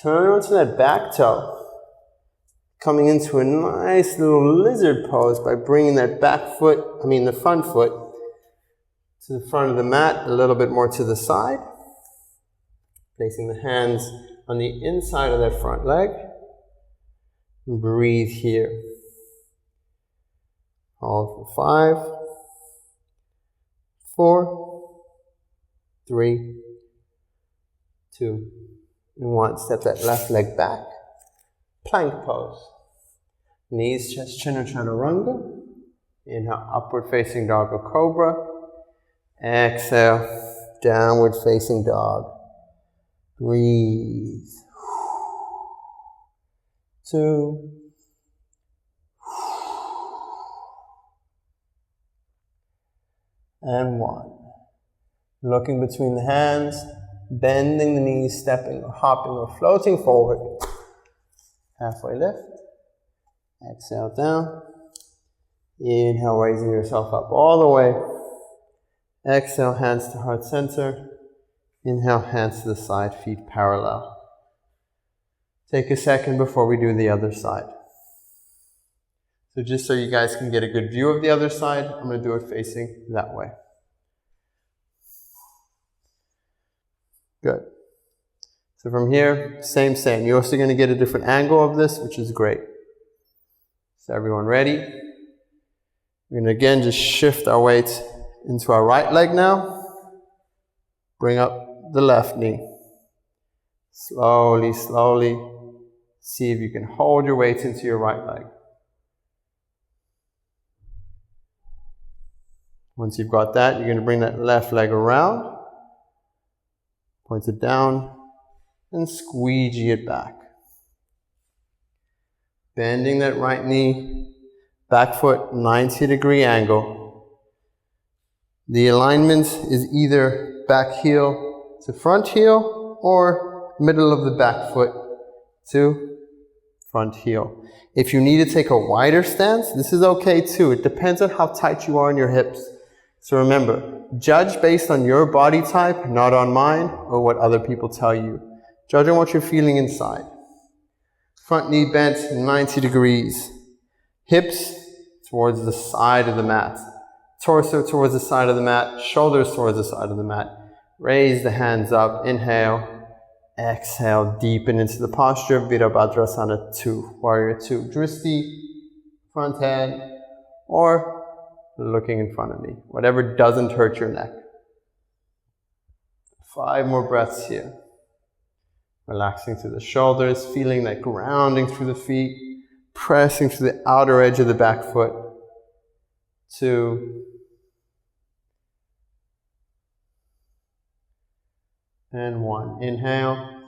Turn onto that back toe, coming into a nice little lizard pose by bringing that the front foot to the front of the mat, a little bit more to the side. Placing the hands on the inside of that front leg. Breathe here. Hold for 5, 4, 3, 2, and 1. Step that left leg back. Plank pose. Knees, chest, chin, or chaturanga. Inhale, upward facing dog or cobra. Exhale, downward facing dog. Breathe. 2. And 1. Looking between the hands, bending the knees, stepping or hopping or floating forward. Halfway lift. Exhale down. Inhale, raising yourself up all the way. Exhale, hands to heart center. Inhale, hands to the side, feet parallel. Take a second before we do the other side. So just so you guys can get a good view of the other side, I'm going to do it facing that way. Good. So from here, same. You're also going to get a different angle of this, which is great. So everyone ready? We're going to again just shift our weight into our right leg now. Bring up the left knee. Slowly, slowly. See if you can hold your weight into your right leg. Once you've got that, you're going to bring that left leg around. Point it down and squeegee it back. Bending that right knee, back foot 90-degree angle. The alignment is either back heel to front heel or middle of the back foot to front heel. If you need to take a wider stance, this is okay too. It depends on how tight you are in your hips. So remember, judge based on your body type, not on mine or what other people tell you. Judge on what you're feeling inside. Front knee bent 90 degrees. Hips towards the side of the mat. Torso towards the side of the mat. Shoulders towards the side of the mat. Raise the hands up. Inhale. Exhale. Deepen into the posture. Virabhadrasana 2. Warrior 2. Dristi. Front hand. or looking in front of me, whatever doesn't hurt your neck. 5 more breaths here. Relaxing through the shoulders, feeling that grounding through the feet, pressing to the outer edge of the back foot. 2. And 1. Inhale.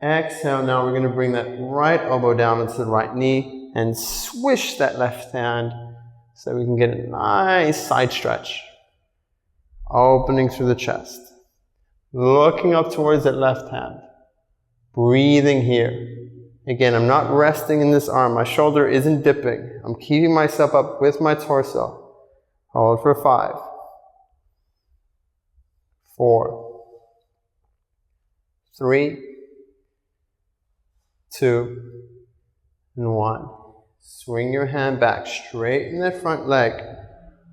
Exhale. Now we're going to bring that right elbow down into the right knee and swish that left hand so we can get a nice side stretch. Opening through the chest. Looking up towards that left hand. Breathing here. Again, I'm not resting in this arm. My shoulder isn't dipping. I'm keeping myself up with my torso. Hold for 5. 4. 3. 2. And 1. Swing your hand back, straighten that front leg.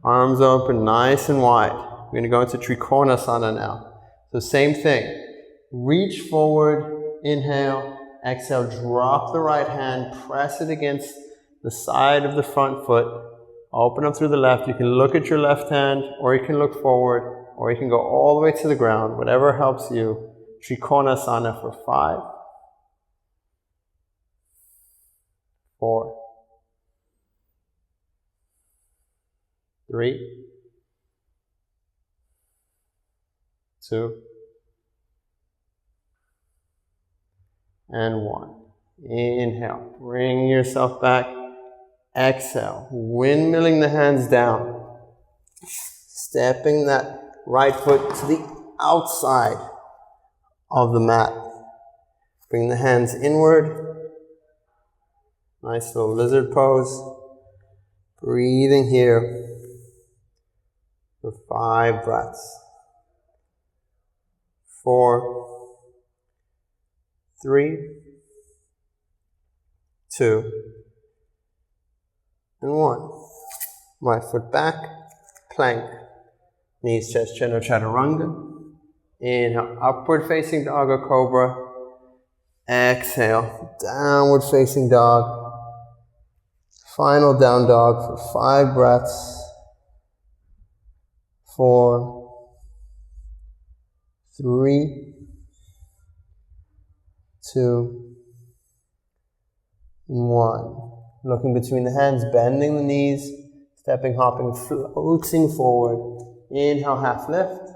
Arms open, nice and wide. We're going to go into Trikonasana now. So same thing. Reach forward. Inhale, exhale, drop the right hand, press it against the side of the front foot, open up through the left. You can look at your left hand, or you can look forward, or you can go all the way to the ground, whatever helps you. Trikonasana for 5, 4, 3, 2, and 1. Inhale, bring yourself back. Exhale, windmilling the hands down. Stepping that right foot to the outside of the mat. Bring the hands inward. Nice little lizard pose. Breathing here for 5 breaths. 4, 3, 2, and 1. Right foot back, plank. Knees, chest, chin, or chaturanga. Inhale, upward facing dog or cobra. Exhale, downward facing dog. Final down dog for 5 breaths. 4, 3, 2, and 1. Looking between the hands, bending the knees, stepping, hopping, floating forward. Inhale, half lift.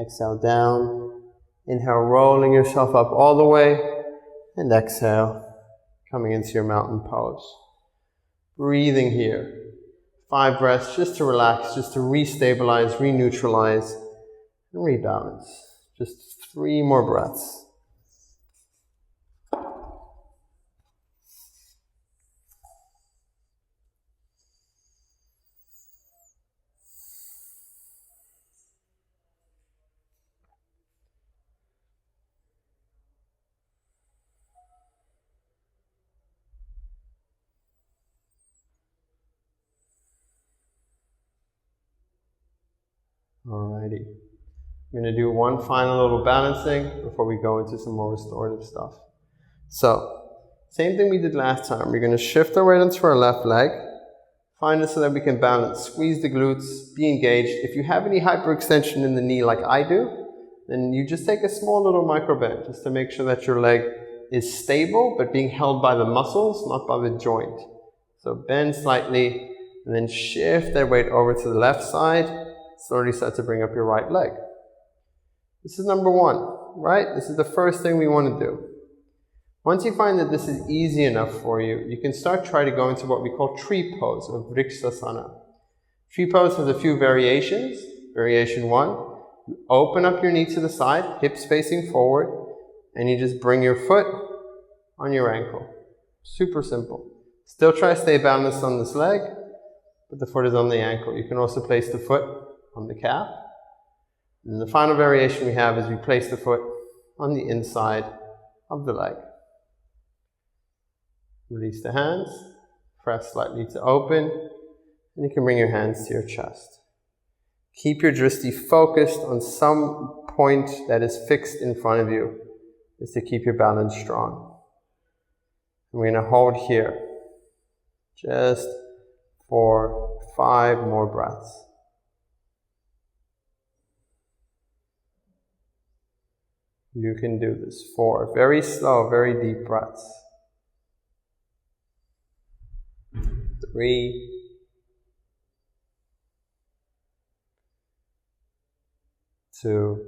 Exhale, down. Inhale, rolling yourself up all the way. And exhale, coming into your mountain pose. Breathing here. 5 breaths just to relax, just to restabilize, re-neutralize, and rebalance. Just 3 more breaths. Alrighty. I'm going to do one final little balancing before we go into some more restorative stuff. So, same thing we did last time. We're going to shift our weight onto our left leg. Find it so that we can balance. Squeeze the glutes, be engaged. If you have any hyperextension in the knee like I do, then you just take a small little micro bend just to make sure that your leg is stable but being held by the muscles, not by the joint. So bend slightly and then shift that weight over to the left side. Slowly start to bring up your right leg. This is number 1, right? This is the first thing we want to do. Once you find that this is easy enough for you, you can start trying to go into what we call tree pose or vrikshasana. Tree pose has a few variations. Variation 1, you open up your knee to the side, hips facing forward, and you just bring your foot on your ankle. Super simple. Still try to stay balanced on this leg, but the foot is on the ankle. You can also place the foot on the calf. And the final variation we have is we place the foot on the inside of the leg. Release the hands, press slightly to open, and you can bring your hands to your chest. Keep your drishti focused on some point that is fixed in front of you, just to keep your balance strong. And we're going to hold here just for 5 more breaths. You can do this. 4 very slow, very deep breaths. 3. 2.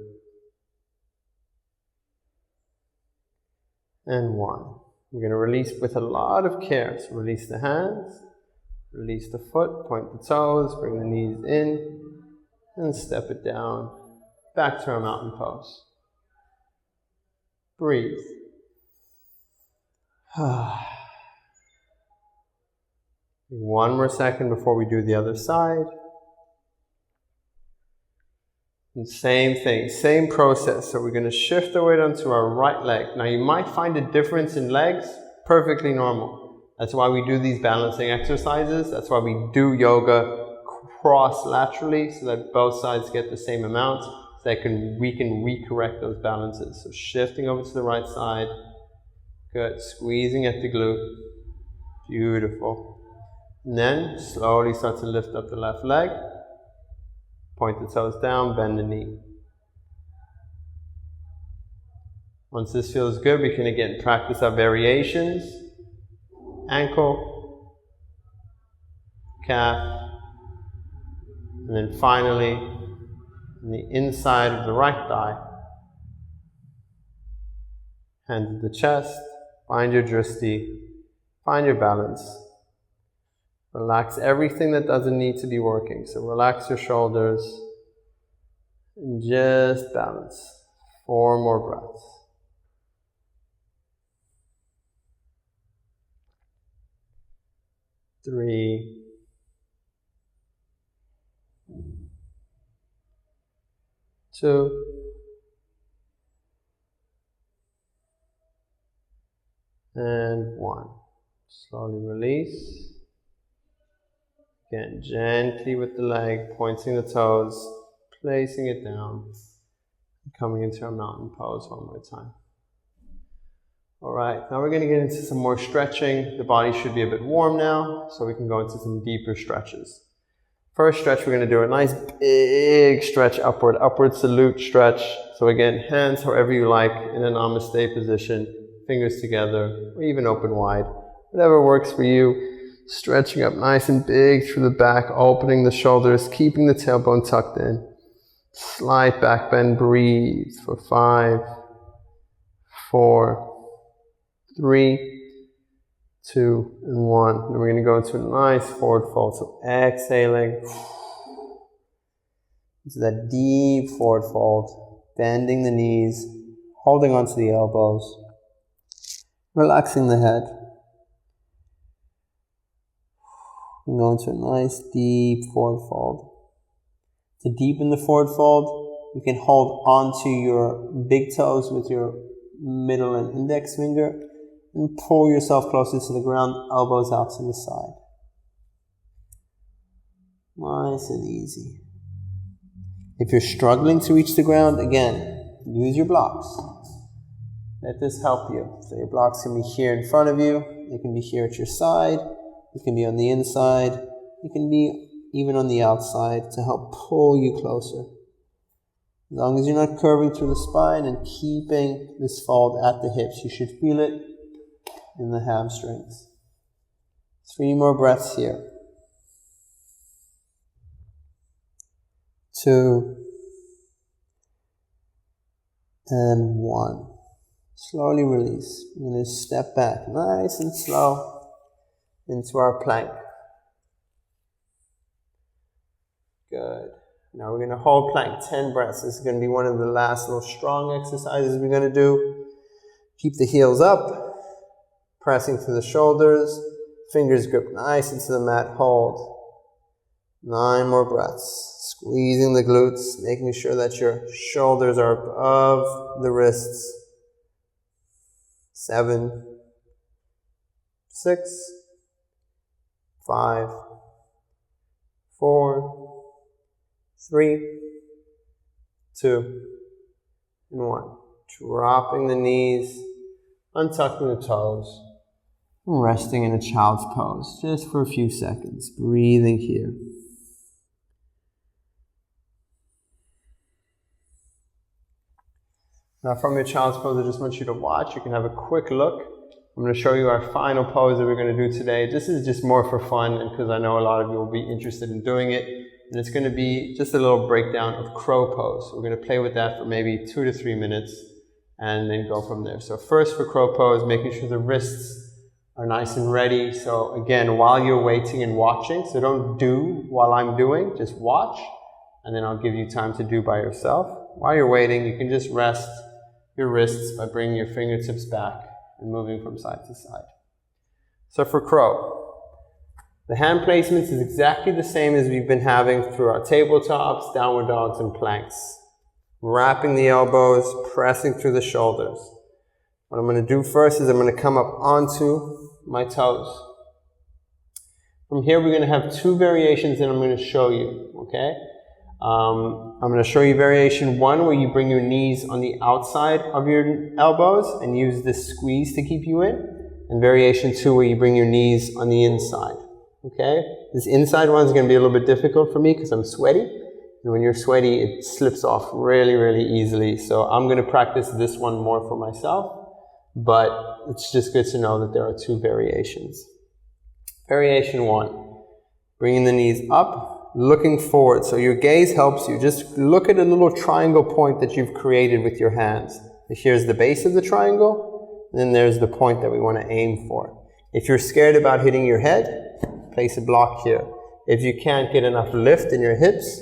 And 1. We're going to release with a lot of care. So release the hands, release the foot, point the toes, bring the knees in, and step it down back to our mountain pose. Breathe. One more second before we do the other side. And same thing, same process. So we're going to shift the weight onto our right leg. Now you might find a difference in legs, perfectly normal. That's why we do these balancing exercises. That's why we do yoga cross laterally so that both sides get the same amount. So that we can recorrect those balances. So shifting over to the right side. Good, squeezing at the glute. Beautiful. And then slowly start to lift up the left leg. Point the toes down, bend the knee. Once this feels good, we can again practice our variations. Ankle, calf, and then finally, on the inside of the right thigh. Hands to the chest, find your drishti, find your balance. Relax everything that doesn't need to be working. So relax your shoulders and just balance. 4 more breaths. 3. 2. And 1. Slowly release. Again, gently with the leg, pointing the toes, placing it down, coming into our mountain pose one more time. Alright, now we're going to get into some more stretching. The body should be a bit warm now, so we can go into some deeper stretches. First stretch, we're going to do a nice big stretch upward salute stretch. So again, hands however you like in a namaste position, fingers together, or even open wide. Whatever works for you. Stretching up nice and big through the back, opening the shoulders, keeping the tailbone tucked in. Slight back bend, breathe for 5, 4, 3, 2, and 1. And we're going to go into a nice forward fold. So exhaling. Into that deep forward fold, bending the knees, holding onto the elbows, relaxing the head. And go into a nice deep forward fold. To deepen the forward fold, you can hold onto your big toes with your middle and index finger and pull yourself closer to the ground, elbows out to the side. Nice and easy. If you're struggling to reach the ground, again, use your blocks. Let this help you. So your blocks can be here in front of you, they can be here at your side, it can be on the inside, it can be even on the outside to help pull you closer. As long as you're not curving through the spine and keeping this fold at the hips, you should feel it in the hamstrings. 3 more breaths here. 2 and 1. Slowly release. We're going to step back nice and slow into our plank. Good. Now we're going to hold plank 10 breaths. This is going to be one of the last little strong exercises we're going to do. Keep the heels up, pressing to the shoulders, fingers grip nice into the mat, hold. 9 more breaths. Squeezing the glutes, making sure that your shoulders are above the wrists. 7, 6, 5, 4, 3, 2, and 1. Dropping the knees, untucking the toes, Resting in a child's pose, just for a few seconds, breathing here. Now from your child's pose, I just want you to watch. You can have a quick look. I'm going to show you our final pose that we're going to do today. This is just more for fun and because I know a lot of you will be interested in doing it. And it's going to be just a little breakdown of crow pose. We're going to play with that for maybe 2 to 3 minutes and then go from there. So first for crow pose, making sure the wrists are nice and ready. So again, while you're waiting and watching, so don't do while I'm doing, just watch. And then I'll give you time to do by yourself. While you're waiting, you can just rest your wrists by bringing your fingertips back and moving from side to side. So for crow, the hand placements is exactly the same as we've been having through our tabletops, downward dogs, and planks. Wrapping the elbows, pressing through the shoulders. What I'm going to do first is I'm going to come up onto my toes. From here we're going to have 2 variations that I'm going to show you, okay? I'm going to show you variation 1 where you bring your knees on the outside of your elbows and use this squeeze to keep you in. And variation 2 where you bring your knees on the inside, okay? This inside one is going to be a little bit difficult for me because I'm sweaty. And when you're sweaty, it slips off really, really easily. So I'm going to practice this one more for myself. But it's just good to know that there are 2 variations. Variation 1, bringing the knees up, looking forward. So your gaze helps you. Just look at a little triangle point that you've created with your hands. Here's the base of the triangle, and then there's the point that we want to aim for. If you're scared about hitting your head, place a block here. If you can't get enough lift in your hips,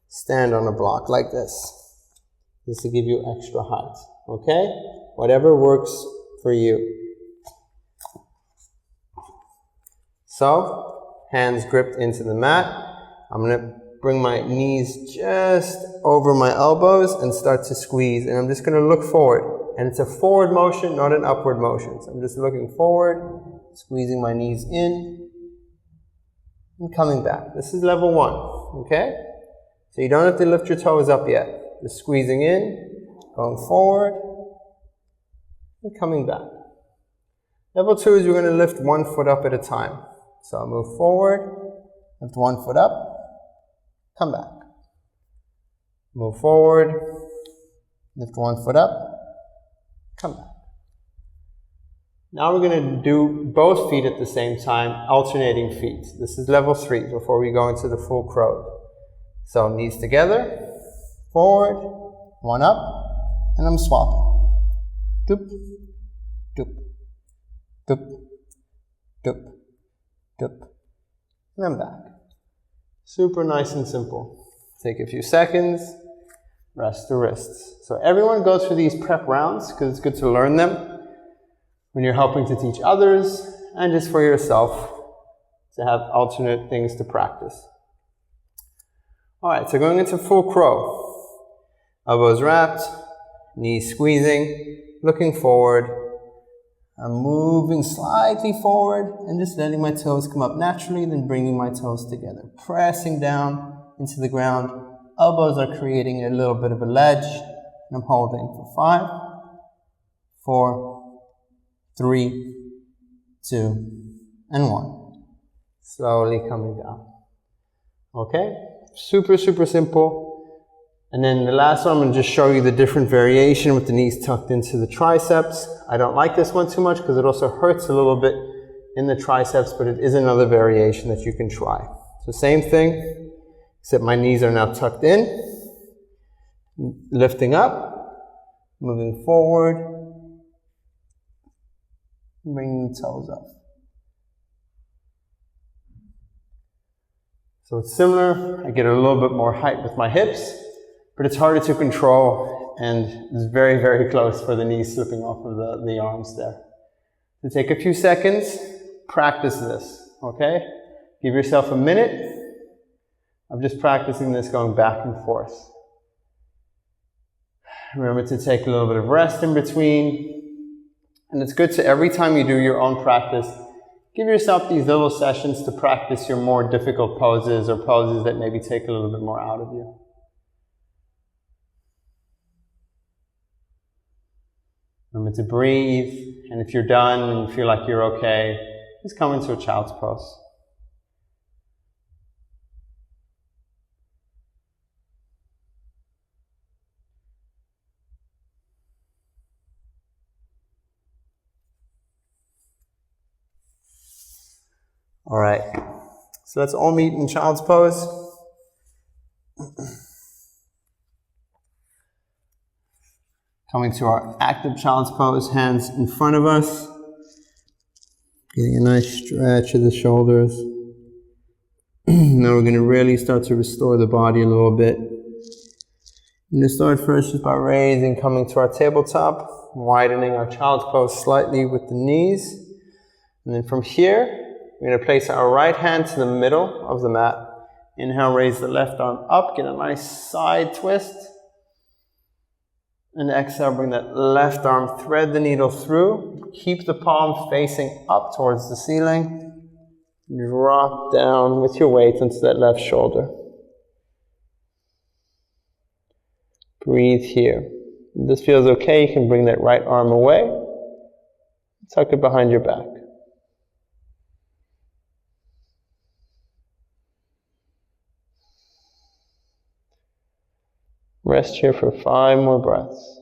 stand on a block like this. This to give you extra height, okay? Whatever works for you. So, hands gripped into the mat. I'm going to bring my knees just over my elbows and start to squeeze. And I'm just going to look forward. And it's a forward motion, not an upward motion. So I'm just looking forward, squeezing my knees in, and coming back. This is level 1, okay? So you don't have to lift your toes up yet. Just squeezing in, going forward, and coming back. Level 2 is we're going to lift 1 foot up at a time. So I'll move forward, lift 1 foot up, come back. Move forward, lift 1 foot up, come back. Now we're going to do both feet at the same time, alternating feet. This is level 3 before we go into the full crow. So knees together, forward, 1 up, and I'm swapping. Doop, doop, doop, doop, doop, and I'm back. Super nice and simple. Take a few seconds, rest the wrists. So everyone goes through these prep rounds because it's good to learn them when you're helping to teach others and just for yourself to have alternate things to practice. Alright, so going into full crow. Elbows wrapped, knees squeezing, looking forward. I'm moving slightly forward and just letting my toes come up naturally, then bringing my toes together. Pressing down into the ground. Elbows are creating a little bit of a ledge. And I'm holding for 5, 4, 3, 2, and 1. Slowly coming down. Okay? Super, super simple. And then the last one, I'm going to just show you the different variation with the knees tucked into the triceps. I don't like this one too much because it also hurts a little bit in the triceps, but it is another variation that you can try. So same thing, except my knees are now tucked in, lifting up, moving forward, bringing the toes up. So it's similar. I get a little bit more height with my hips, but it's harder to control and it's very, very close for the knees slipping off of the arms there. So take a few seconds, practice this, okay? Give yourself a minute of just practicing this going back and forth. Remember to take a little bit of rest in between. And it's good to, every time you do your own practice, give yourself these little sessions to practice your more difficult poses or poses that maybe take a little bit more out of you. Remember to breathe, and if you're done and you feel like you're okay, just come into a child's pose. All right, so let's all meet in child's pose. Coming to our active child's pose, hands in front of us. Getting a nice stretch of the shoulders. Now we're going to really start to restore the body a little bit. I'm going to start first just by raising, coming to our tabletop, widening our child's pose slightly with the knees. And then from here, we're going to place our right hand to the middle of the mat. Inhale, raise the left arm up, get a nice side twist. And exhale, bring that left arm, thread the needle through. Keep the palm facing up towards the ceiling. Drop down with your weight into that left shoulder. Breathe here. If this feels okay, you can bring that right arm away. Tuck it behind your back. Rest here for 5 more breaths.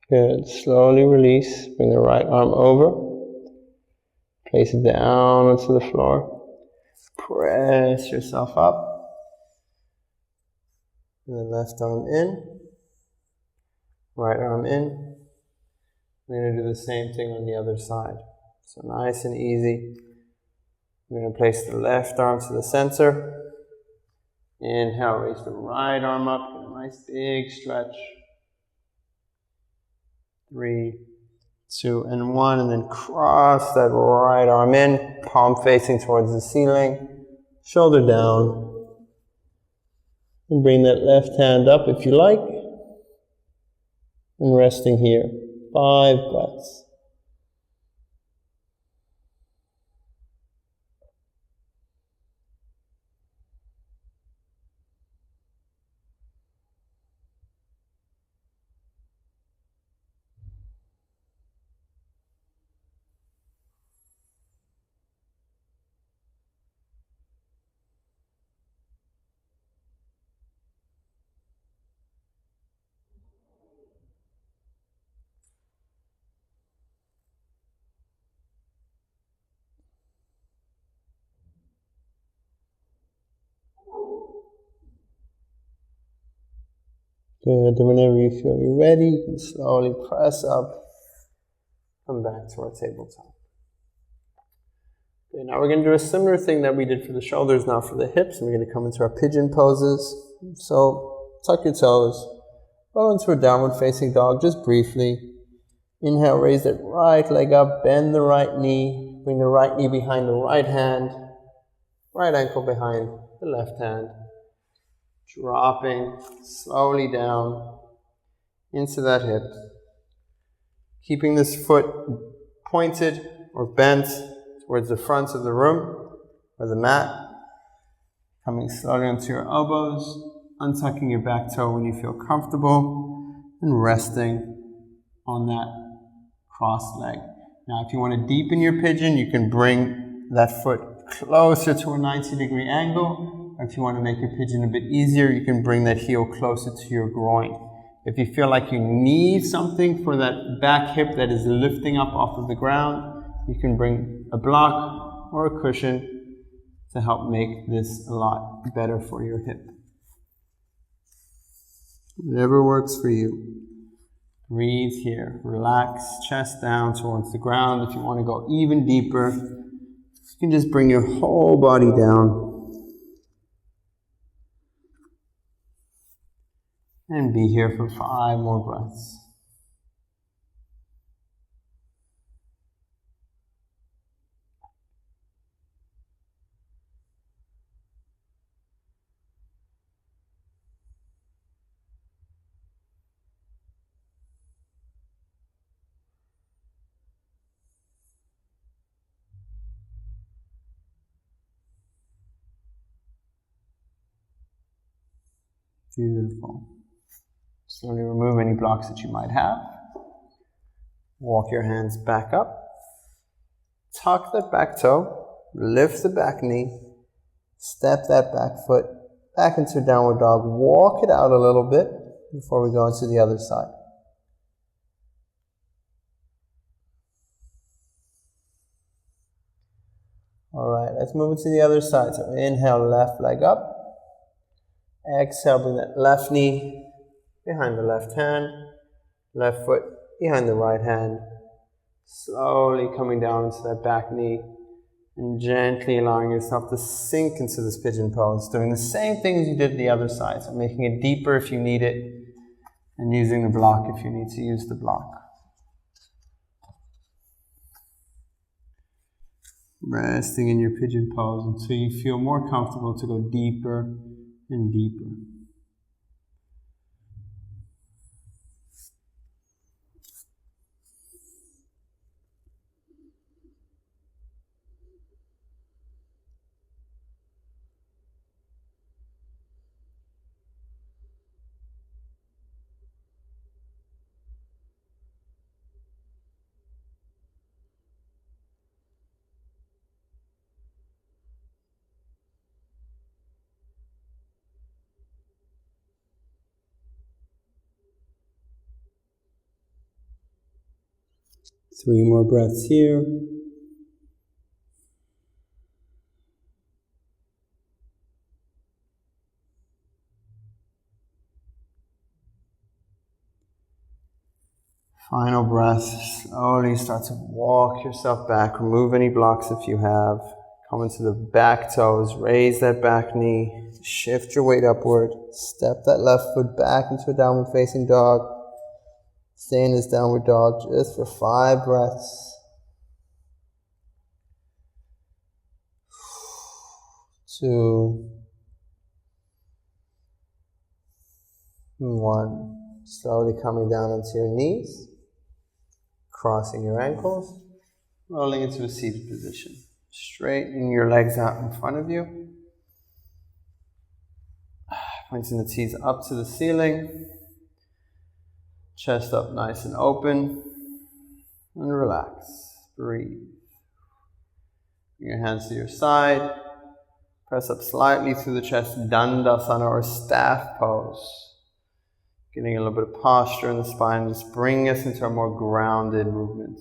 Good. Slowly release. Bring the right arm over. Place it down onto the floor. Press yourself up. And the left arm in. Right arm in. We're going to do the same thing on the other side. So nice and easy. We're going to place the left arm to the center. Inhale, raise the right arm up. Get a nice big stretch. 3, 2, and 1, and then cross that right arm in, palm facing towards the ceiling, shoulder down, and bring that left hand up if you like, and resting here, 5 breaths. Good, and whenever you feel you're ready, you can slowly press up, come back to our tabletop. Okay, now we're going to do a similar thing that we did for the shoulders, now for the hips, and we're going to come into our pigeon poses. So, tuck your toes, roll into a downward facing dog just briefly. Inhale, raise that right leg up, bend the right knee, bring the right knee behind the right hand, right ankle behind the left hand. Dropping slowly down into that hip. Keeping this foot pointed or bent towards the front of the room or the mat. Coming slowly onto your elbows, untucking your back toe when you feel comfortable, and resting on that crossed leg. Now, if you want to deepen your pigeon, you can bring that foot closer to a 90-degree angle. If you want to make your pigeon a bit easier, you can bring that heel closer to your groin. If you feel like you need something for that back hip that is lifting up off of the ground, you can bring a block or a cushion to help make this a lot better for your hip. Whatever works for you. Breathe here. Relax, chest down towards the ground. If you want to go even deeper, you can just bring your whole body down. And be here for 5 more breaths. Beautiful. Slowly remove any blocks that you might have. Walk your hands back up. Tuck that back toe. Lift the back knee. Step that back foot back into downward dog. Walk it out a little bit before we go into the other side. Alright, let's move it to the other side. So inhale, left leg up. Exhale, bring that left knee behind the left hand. Left foot behind the right hand. Slowly coming down into that back knee. And gently allowing yourself to sink into this pigeon pose. Doing the same thing as you did the other side. So making it deeper if you need it. And using the block if you need to use the block. Resting in your pigeon pose until you feel more comfortable to go deeper and deeper. Three more breaths here. Final breath. Slowly start to walk yourself back. Remove any blocks if you have. Come into the back toes. Raise that back knee. Shift your weight upward. Step that left foot back into a downward facing dog. Stay in this downward dog just for 5 breaths. 2, 1. Slowly coming down onto your knees. Crossing your ankles. Rolling into a seated position. Straighten your legs out in front of you. Pointing the tees up to the ceiling. Chest up nice and open. And relax. Breathe. Bring your hands to your side. Press up slightly through the chest. Dandasana or staff pose. Getting a little bit of posture in the spine. Just bring us into a more grounded movement.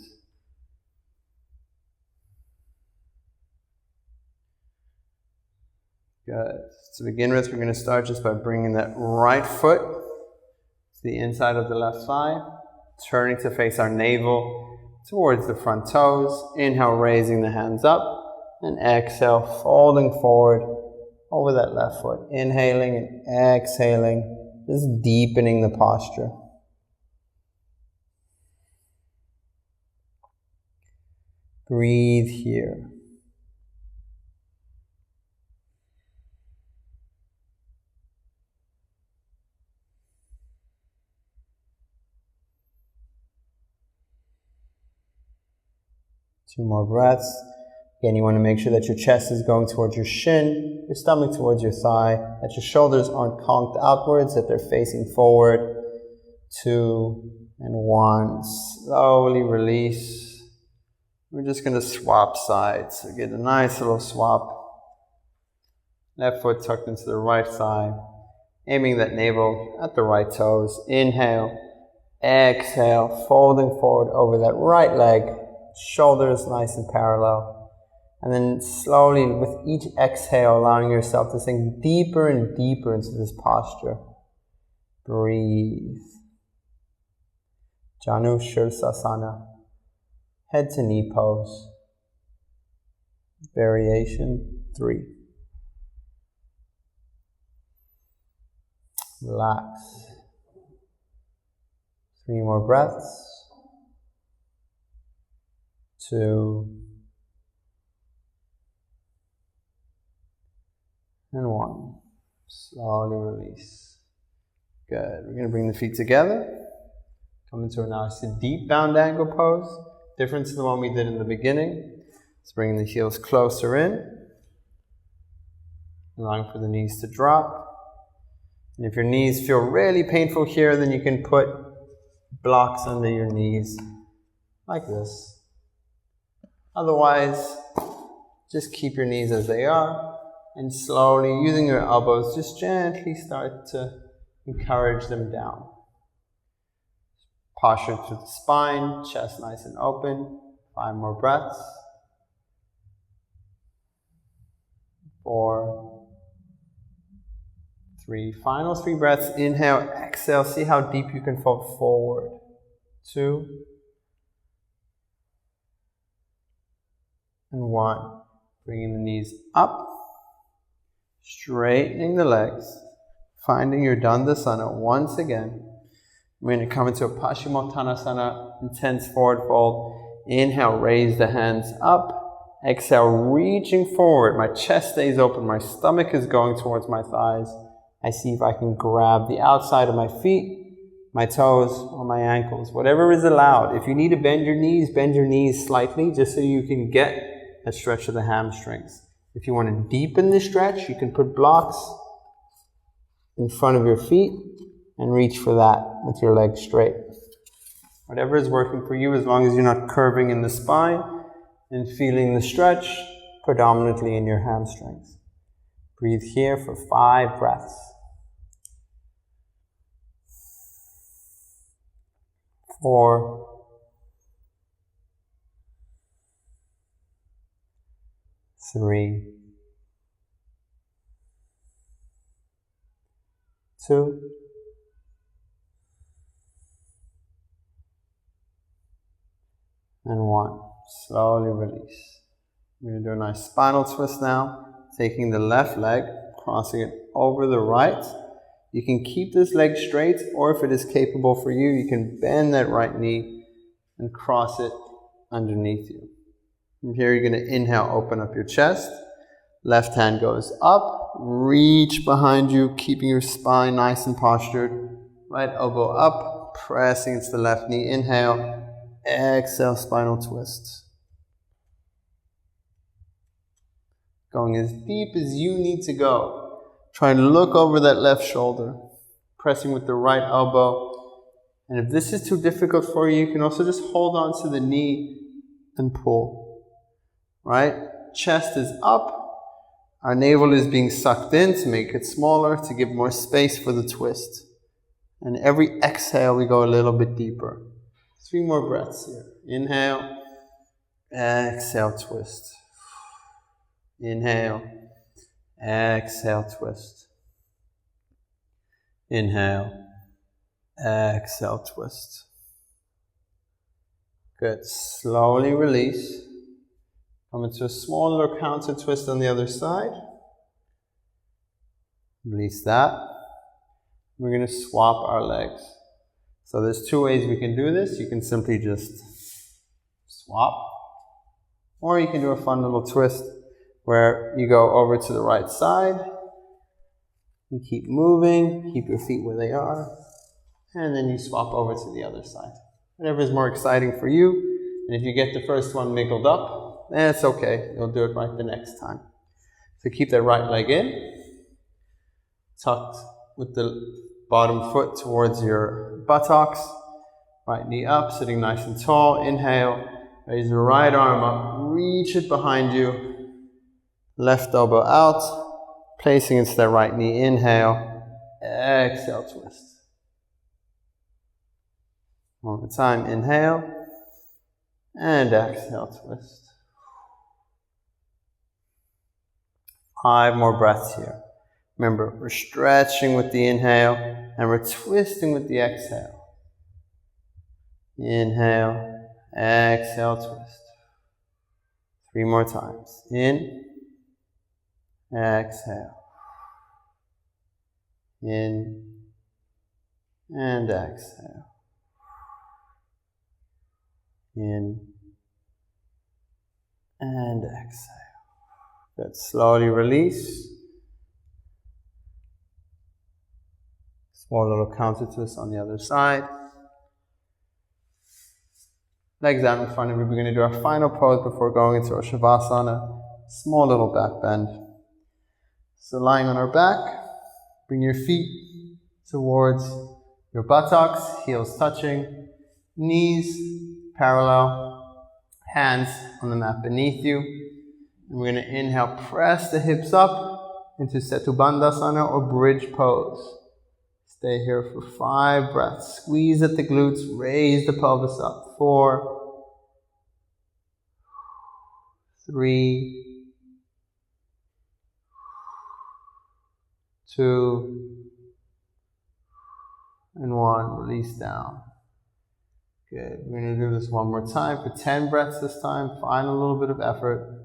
Good. To begin with, we're going to start just by bringing that right foot to the inside of the left thigh, turning to face our navel towards the front toes. Inhale, raising the hands up, and exhale, folding forward over that left foot. Inhaling and exhaling, just deepening the posture. Breathe here. Two more breaths. Again, you want to make sure that your chest is going towards your shin, your stomach towards your thigh, that your shoulders aren't conked outwards, that they're facing forward. 2 and 1. Slowly release. We're just going to swap sides. So get a nice little swap. Left foot tucked into the right thigh. Aiming that navel at the right toes. Inhale. Exhale. Folding forward over that right leg. Shoulders nice and parallel. And then slowly with each exhale, allowing yourself to sink deeper and deeper into this posture. Breathe. Janu Shirsasana. Head to knee pose. Variation 3. Relax. 3 more breaths. 2 and 1. Slowly release. Good. We're going to bring the feet together. Come into a nice deep bound angle pose. Different to the one we did in the beginning. Let's bring the heels closer in. Allowing for the knees to drop. And if your knees feel really painful here, then you can put blocks under your knees like this. Otherwise, just keep your knees as they are and slowly, using your elbows, just gently start to encourage them down. Posture through the spine, chest nice and open. 5 more breaths. 4, 3, final 3 breaths. Inhale, exhale, see how deep you can fall forward. 2, and 1. Bringing the knees up, straightening the legs, finding your Dandasana once again. We're going to come into a Paschimottanasana, intense forward fold. Inhale, raise the hands up. Exhale, reaching forward. My chest stays open, my stomach is going towards my thighs. I see if I can grab the outside of my feet, my toes, or my ankles, whatever is allowed. If you need to bend your knees slightly, just so you can get a stretch of the hamstrings. If you want to deepen the stretch, you can put blocks in front of your feet and reach for that with your legs straight. Whatever is working for you, as long as you're not curving in the spine and feeling the stretch predominantly in your hamstrings. Breathe here for 5 breaths. 4, 3, 2, and 1. Slowly release. We're going to do a nice spinal twist now. Taking the left leg, crossing it over the right. You can keep this leg straight, or if it is capable for you, you can bend that right knee and cross it underneath you. From here, you're going to inhale, open up your chest. Left hand goes up, reach behind you, keeping your spine nice and postured. Right elbow up, pressing into the left knee. Inhale, exhale, spinal twist. Going as deep as you need to go. Try and look over that left shoulder, pressing with the right elbow. And if this is too difficult for you, you can also just hold on to the knee and pull. Right? Chest is up. Our navel is being sucked in to make it smaller, to give more space for the twist. And every exhale, we go a little bit deeper. 3 more breaths here. Inhale, exhale, twist. Inhale, exhale, twist. Inhale, exhale, twist. Good. Slowly release. Come into a small little counter twist on the other side. Release that. We're going to swap our legs. So there's 2 ways we can do this. You can simply just swap. Or you can do a fun little twist where you go over to the right side. You keep moving, keep your feet where they are, and then you swap over to the other side. Whatever is more exciting for you. And if you get the first one wiggled up, that's okay. You'll do it right the next time. So keep that right leg in, tucked with the bottom foot towards your buttocks. Right knee up, sitting nice and tall. Inhale, raise your right arm up, reach it behind you. Left elbow out, placing into that right knee. Inhale, exhale, twist. One more time, inhale, and exhale, twist. 5 more breaths here. Remember, we're stretching with the inhale, and we're twisting with the exhale. Inhale, exhale, twist. 3 more times. In, exhale. In, and exhale. In, and exhale. Good. Slowly release. Small little counter twist on the other side. Legs out in front of you. We're going to do our final pose before going into our Shavasana. Small little back bend. So lying on our back, bring your feet towards your buttocks, heels touching, knees parallel, hands on the mat beneath you. And we're going to inhale, press the hips up into Setubandhasana or bridge pose. Stay here for 5 breaths. Squeeze at the glutes, raise the pelvis up. 4, 3, 2, and 1. Release down. Good. We're going to do this one more time for 10 breaths this time. Find a little bit of effort.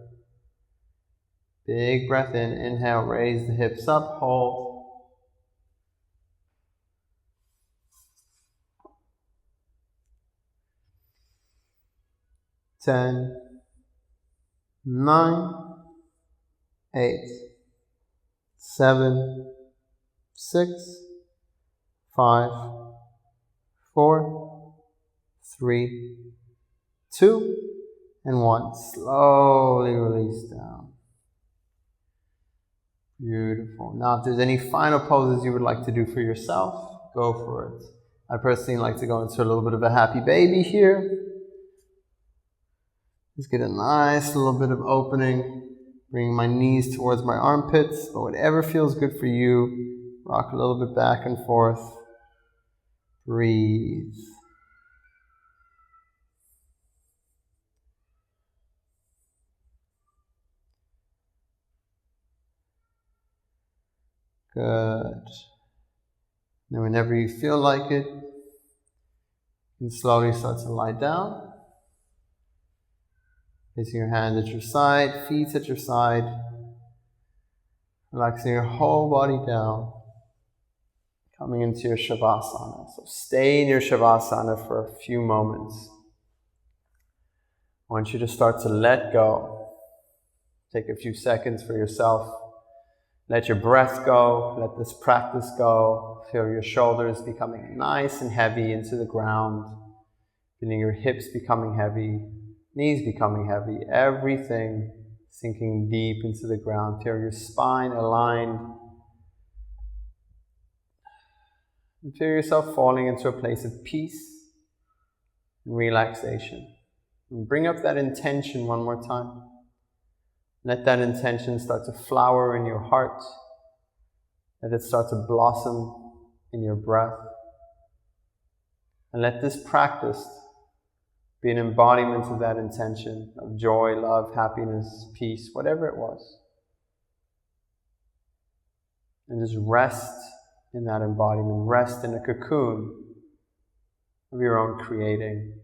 Big breath in. Inhale, raise the hips up. Hold. Ten, 9, 8, 7, 6, 5, 4, 3, 2, and 1. Slowly release down. Beautiful. Now, if there's any final poses you would like to do for yourself, go for it. I personally like to go into a little bit of a happy baby here. Just get a nice little bit of opening. Bring my knees towards my armpits, but whatever feels good for you. Rock a little bit back and forth. Breathe. Good. Now whenever you feel like it, you can slowly start to lie down. Placing your hands at your side, feet at your side. Relaxing your whole body down. Coming into your Shavasana. So stay in your Shavasana for a few moments. I want you to start to let go. Take a few seconds for yourself. Let your breath go, let this practice go. Feel your shoulders becoming nice and heavy into the ground. Feeling your hips becoming heavy, knees becoming heavy, everything sinking deep into the ground. Feel your spine aligned. And feel yourself falling into a place of peace and relaxation. And bring up that intention one more time. Let that intention start to flower in your heart. Let it start to blossom in your breath. And let this practice be an embodiment of that intention, of joy, love, happiness, peace, whatever it was. And just rest in that embodiment. Rest in a cocoon of your own creating.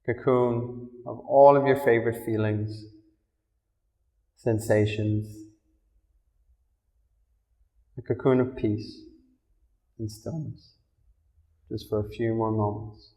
Cocoon of all of your favorite feelings, sensations, a cocoon of peace and stillness, just for a few more moments.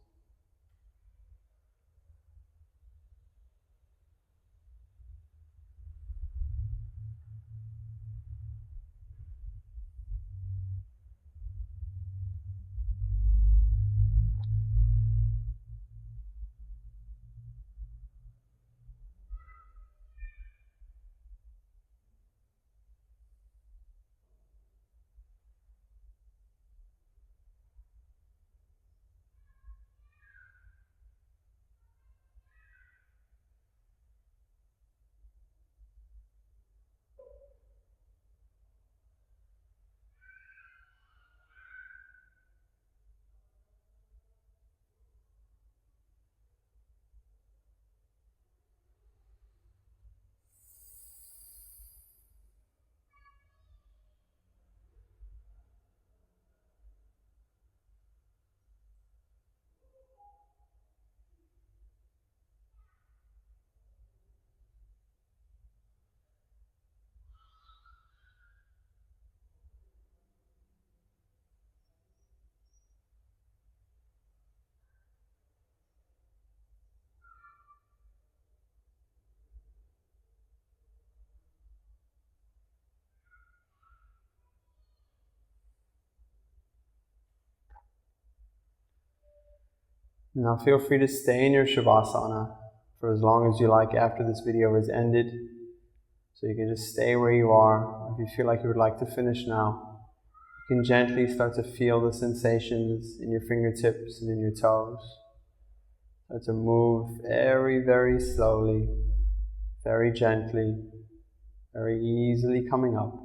Now feel free to stay in your Shavasana for as long as you like after this video is ended. So you can just stay where you are. If you feel like you would like to finish now, You can gently start to feel the sensations in your fingertips and in your toes. Start to move very, very slowly, very gently, very easily coming up.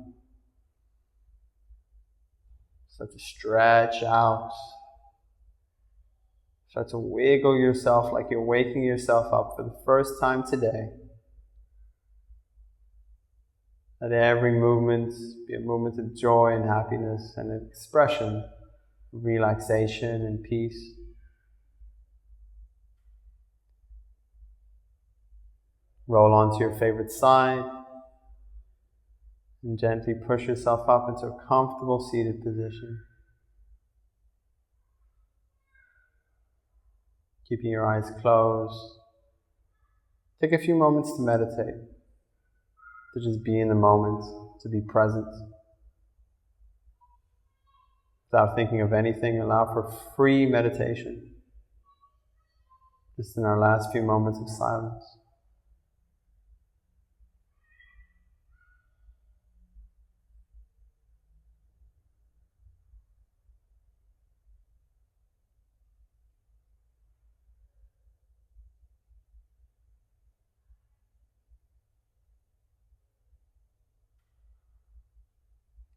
Start to stretch out. Start to wiggle yourself like you're waking yourself up for the first time today. Let every movement be a movement of joy and happiness and an expression of relaxation and peace. Roll onto your favorite side and gently push yourself up into a comfortable seated position. Keeping your eyes closed. Take a few moments to meditate. To just be in the moment, to be present. Without thinking of anything, allow for free meditation. Just in our last few moments of silence.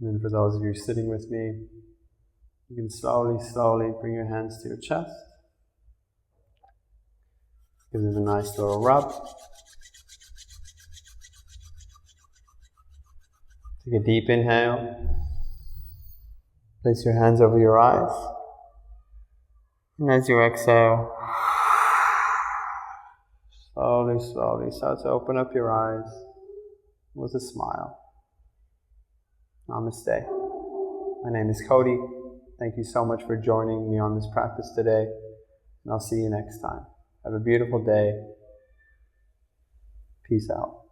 And then for those of you sitting with me, you can slowly, slowly bring your hands to your chest. Give it a nice little rub. Take a deep inhale. Place your hands over your eyes. And as you exhale, slowly, slowly start to open up your eyes with a smile. Namaste. My name is Cody. Thank you so much for joining me on this practice today, and I'll see you next time. Have a beautiful day. Peace out.